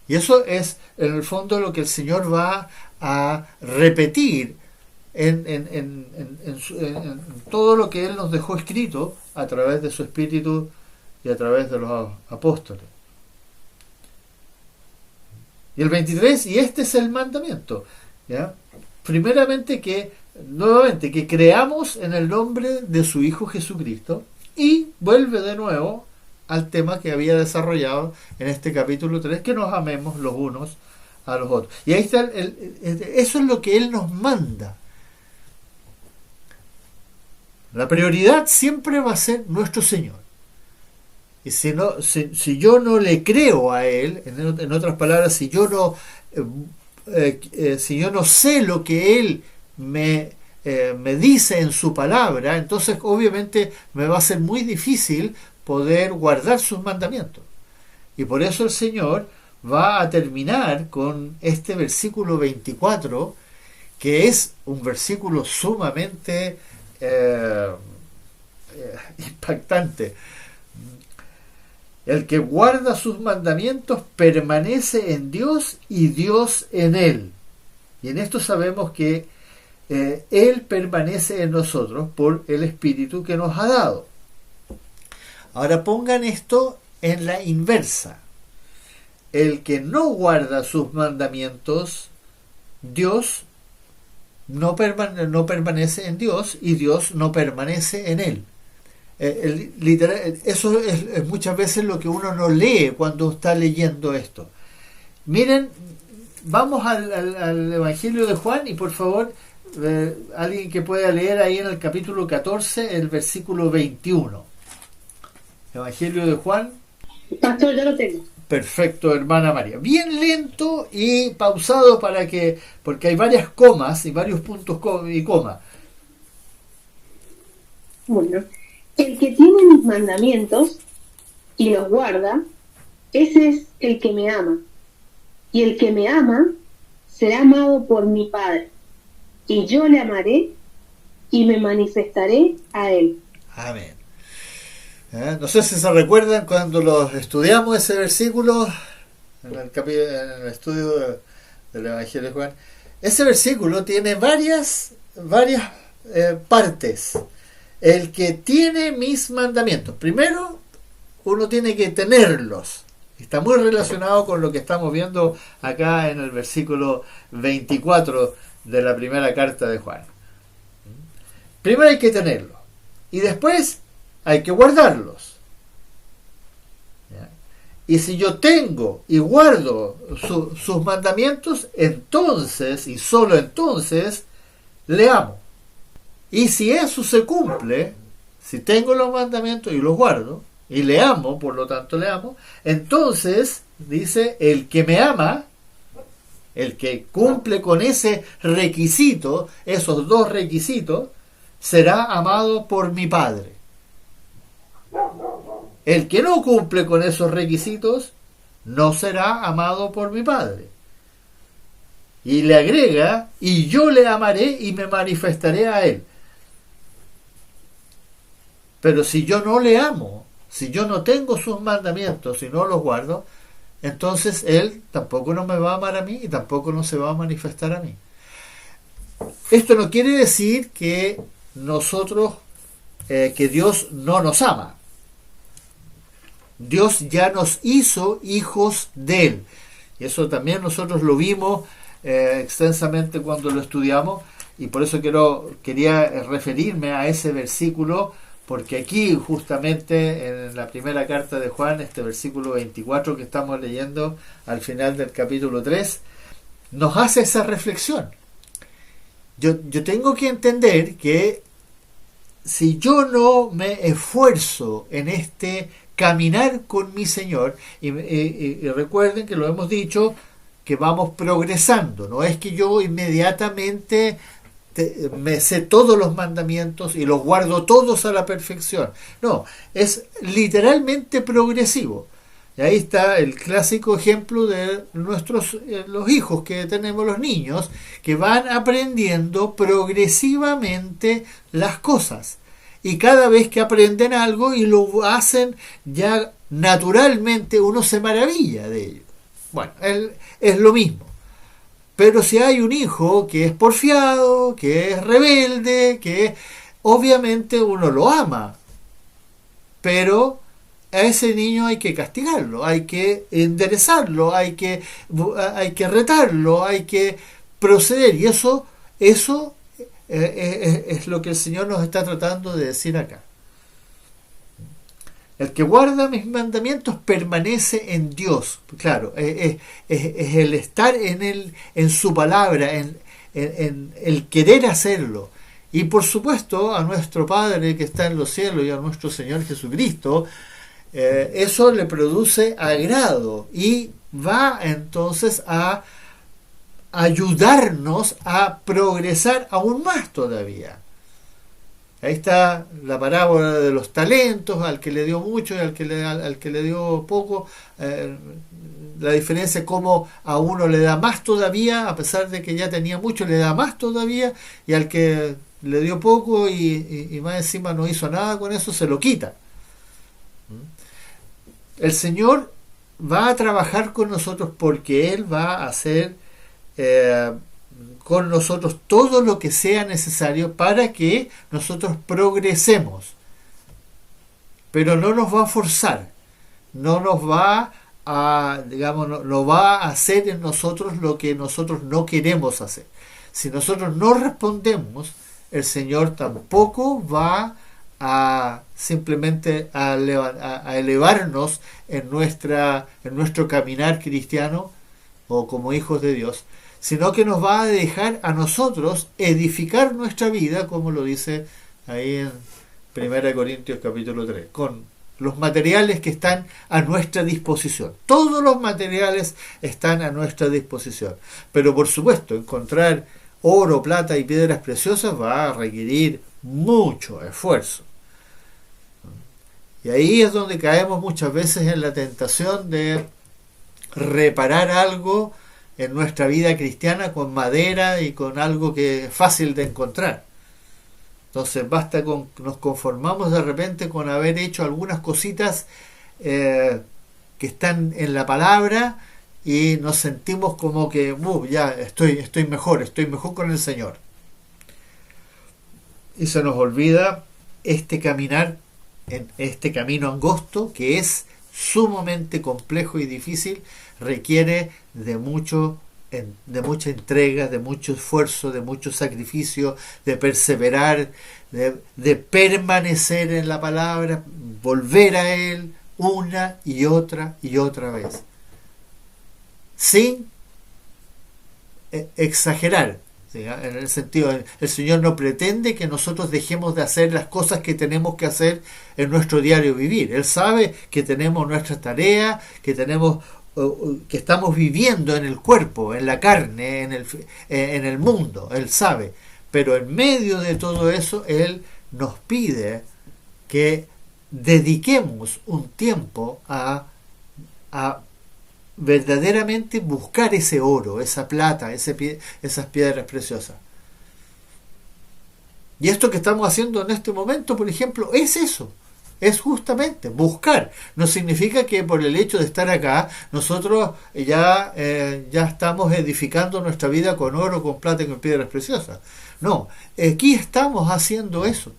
Y eso es, en el fondo, lo que el Señor va a repetir en todo lo que Él nos dejó escrito a través de su Espíritu y a través de los apóstoles. Y el 23, y este es el mandamiento, ¿ya? Primeramente que creamos en el nombre de su Hijo Jesucristo, y vuelve de nuevo al tema que había desarrollado en este capítulo 3, que nos amemos los unos a los otros. Y ahí está, eso es lo que Él nos manda. La prioridad siempre va a ser nuestro Señor. Y si yo no le creo a Él, en otras palabras, si yo no sé lo que Él me dice en su palabra, entonces obviamente me va a ser muy difícil poder guardar sus mandamientos. Y por eso el Señor va a terminar con este versículo 24, que es un versículo sumamente impactante. El que guarda sus mandamientos permanece en Dios y Dios en él. Y en esto sabemos que Él permanece en nosotros por el Espíritu que nos ha dado. Ahora pongan esto en la inversa. El que no guarda sus mandamientos, Dios no permanece en Dios y Dios no permanece en él. Eso es muchas veces lo que uno no lee cuando está leyendo esto. Miren, vamos al Evangelio de Juan y por favor, alguien que pueda leer ahí en el capítulo 14, el versículo 21. Evangelio de Juan. Pastor, ya lo tengo. Perfecto, hermana María. Bien lento y pausado porque hay varias comas y varios puntos y coma. Bueno, el que tiene mis mandamientos y los guarda, ese es el que me ama. Y el que me ama será amado por mi Padre. Y yo le amaré y me manifestaré a él. Amén. No sé si se recuerdan cuando los estudiamos ese versículo en el estudio del Evangelio de Juan. Ese versículo tiene varias partes. El que tiene mis mandamientos. Primero, uno tiene que tenerlos. Está muy relacionado con lo que estamos viendo acá en el versículo 24 de la primera carta de Juan. Primero hay que tenerlos. Y después hay que guardarlos. ¿Ya? Y si yo tengo y guardo sus mandamientos, entonces, y solo entonces, le amo. Y si eso se cumple, si tengo los mandamientos y los guardo, y le amo, por lo tanto le amo, entonces, dice, el que me ama, el que cumple con ese requisito, esos dos requisitos, será amado por mi Padre. El que no cumple con esos requisitos, no será amado por mi Padre. Y le agrega, y yo le amaré y me manifestaré a él. Pero si yo no le amo, si yo no tengo sus mandamientos y no los guardo, entonces él tampoco no me va a amar a mí y tampoco no se va a manifestar a mí. Esto no quiere decir que nosotros, que Dios no nos ama. Dios ya nos hizo hijos de él. Y eso también nosotros lo vimos extensamente cuando lo estudiamos, y por eso quería referirme a ese versículo, porque aquí justamente en la primera carta de Juan, este versículo 24 que estamos leyendo al final del capítulo 3, nos hace esa reflexión. Yo tengo que entender que si yo no me esfuerzo en este caminar con mi Señor, y recuerden que lo hemos dicho, que vamos progresando, no es que yo inmediatamente me sé todos los mandamientos y los guardo todos a la perfección. No, es literalmente progresivo. Y ahí está el clásico ejemplo de los hijos que tenemos, los niños, que van aprendiendo progresivamente las cosas. Y cada vez que aprenden algo y lo hacen ya naturalmente, uno se maravilla de ello. Bueno, es lo mismo. Pero si hay un hijo que es porfiado, que es rebelde, que obviamente uno lo ama, pero a ese niño hay que castigarlo, hay que enderezarlo, hay que retarlo, hay que proceder. Y eso es lo que el Señor nos está tratando de decir acá. El que guarda mis mandamientos permanece en Dios. Claro, es el estar en su palabra, en el querer hacerlo. Y por supuesto a nuestro Padre que está en los cielos y a nuestro Señor Jesucristo, eso le produce agrado y va entonces a ayudarnos a progresar aún más todavía. Ahí está la parábola de los talentos, al que le dio mucho y al que le dio poco. La diferencia es cómo a uno le da más todavía, a pesar de que ya tenía mucho, le da más todavía, y al que le dio poco y más encima no hizo nada con eso, se lo quita. El Señor va a trabajar con nosotros porque Él va a hacer con nosotros todo lo que sea necesario para que nosotros progresemos, pero no nos va a forzar, no nos va a, no va a hacer en nosotros lo que nosotros no queremos hacer, si nosotros no respondemos, el Señor tampoco va a simplemente a elevarnos en nuestro caminar cristiano o como hijos de Dios, sino que nos va a dejar a nosotros edificar nuestra vida, como lo dice ahí en 1 Corintios capítulo 3, con los materiales que están a nuestra disposición. Todos los materiales están a nuestra disposición. Pero por supuesto, encontrar oro, plata y piedras preciosas va a requerir mucho esfuerzo. Y ahí es donde caemos muchas veces en la tentación de reparar algo en nuestra vida cristiana con madera y con algo que es fácil de encontrar. Entonces basta con nos conformamos de repente con haber hecho algunas cositas que están en la palabra y nos sentimos como que ya estoy mejor con el Señor. Y se nos olvida este caminar en este camino angosto que es sumamente complejo y difícil, requiere de mucha entrega, de mucho esfuerzo, de mucho sacrificio, de perseverar, de permanecer en la palabra, volver a Él una y otra vez, sin exagerar. En el sentido, el Señor no pretende que nosotros dejemos de hacer las cosas que tenemos que hacer en nuestro diario vivir. Él sabe que tenemos nuestras tareas, que estamos viviendo en el cuerpo, en la carne, en el mundo. Él sabe. Pero en medio de todo eso, Él nos pide que dediquemos un tiempo a verdaderamente buscar ese oro, esa plata, esas piedras preciosas. Y esto que estamos haciendo en este momento, por ejemplo, es eso. Es justamente buscar. No significa que por el hecho de estar acá nosotros ya estamos edificando nuestra vida con oro, con plata y con piedras preciosas. No, aquí estamos haciendo eso.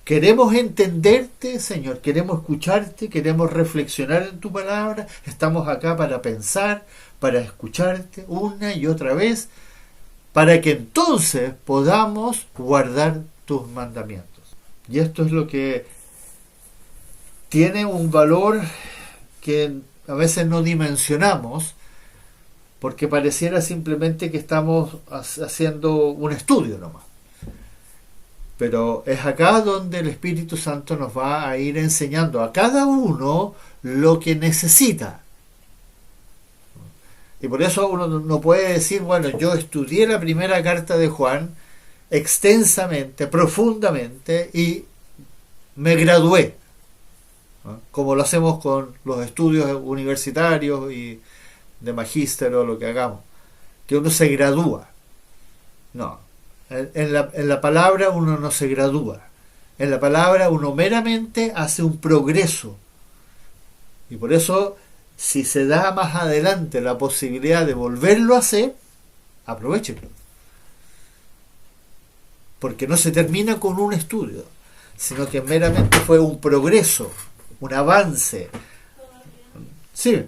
Queremos entenderte, Señor, queremos escucharte, queremos reflexionar en tu palabra. Estamos acá para pensar, para escucharte una y otra vez, para que entonces podamos guardar tus mandamientos. Y esto es lo que tiene un valor que a veces no dimensionamos, porque pareciera simplemente que estamos haciendo un estudio nomás. Pero es acá donde el Espíritu Santo nos va a ir enseñando a cada uno lo que necesita. Y por eso uno no puede decir, bueno, yo estudié la primera carta de Juan extensamente, profundamente, y me gradué, ¿no? Como lo hacemos con los estudios universitarios y de magíster o lo que hagamos, que uno se gradúa. No. En la palabra uno no se gradúa. En la palabra uno meramente hace un progreso. Y por eso, si se da más adelante la posibilidad de volverlo a hacer, aprovechenlo. Porque no se termina con un estudio, sino que meramente fue un progreso, un avance. Sí.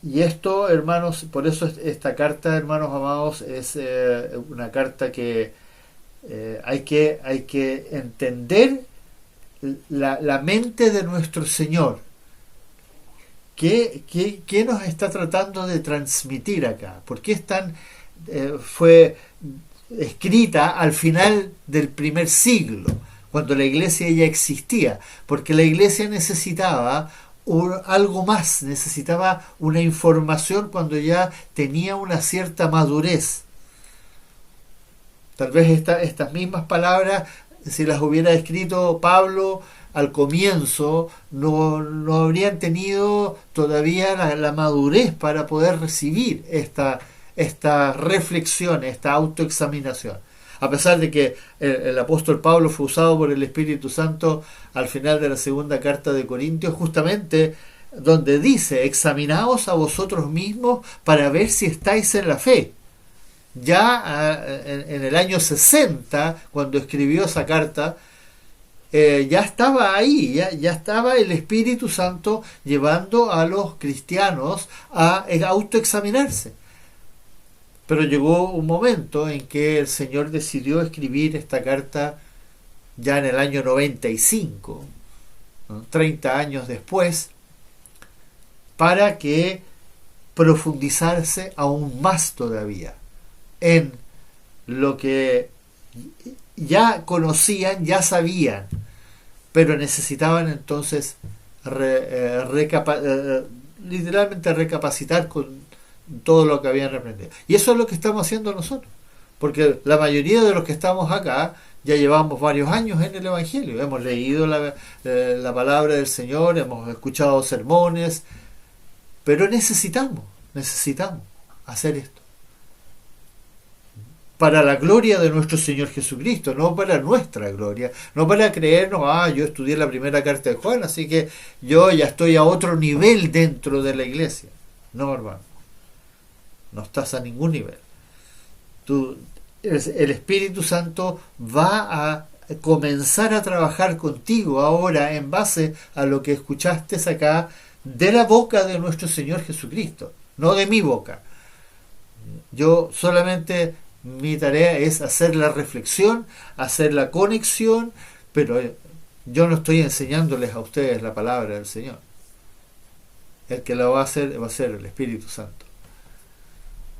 Y esto, hermanos, por eso esta carta, hermanos amados, es una carta que hay que entender la mente de nuestro Señor. ¿Qué nos está tratando de transmitir acá? ¿Por qué fue escrita al final del primer siglo, cuando la iglesia ya existía? Porque la iglesia necesitaba algo más, necesitaba una información cuando ya tenía una cierta madurez. Tal vez estas mismas palabras, si las hubiera escrito Pablo al comienzo, no habrían tenido todavía la madurez para poder recibir esta reflexión, esta autoexaminación. A pesar de que el apóstol Pablo fue usado por el Espíritu Santo al final de la segunda carta de Corintios, justamente donde dice: examinaos a vosotros mismos para ver si estáis en la fe. Ya en el año 60, cuando escribió esa carta, ya estaba ahí, ya estaba el Espíritu Santo llevando a los cristianos a autoexaminarse. Pero llegó un momento en que el Señor decidió escribir esta carta ya en el año 95, ¿no? 30 años después, para que profundizarse aún más todavía en lo que ya conocían, ya sabían, pero necesitaban entonces literalmente recapacitar con todo lo que habían aprendido. Y eso es lo que estamos haciendo nosotros, porque la mayoría de los que estamos acá ya llevamos varios años en el Evangelio, hemos leído la palabra del Señor, hemos escuchado sermones, pero necesitamos hacer esto para la gloria de nuestro Señor Jesucristo, no para nuestra gloria, no para creernos, yo estudié la primera carta de Juan, así que yo ya estoy a otro nivel dentro de la iglesia. No, hermano, no estás a ningún nivel. El Espíritu Santo va a comenzar a trabajar contigo ahora en base a lo que escuchaste acá de la boca de nuestro Señor Jesucristo, no de mi boca. Yo solamente, mi tarea es hacer la reflexión, hacer la conexión, pero yo no estoy enseñándoles a ustedes la palabra del Señor. El que la va a hacer el Espíritu Santo.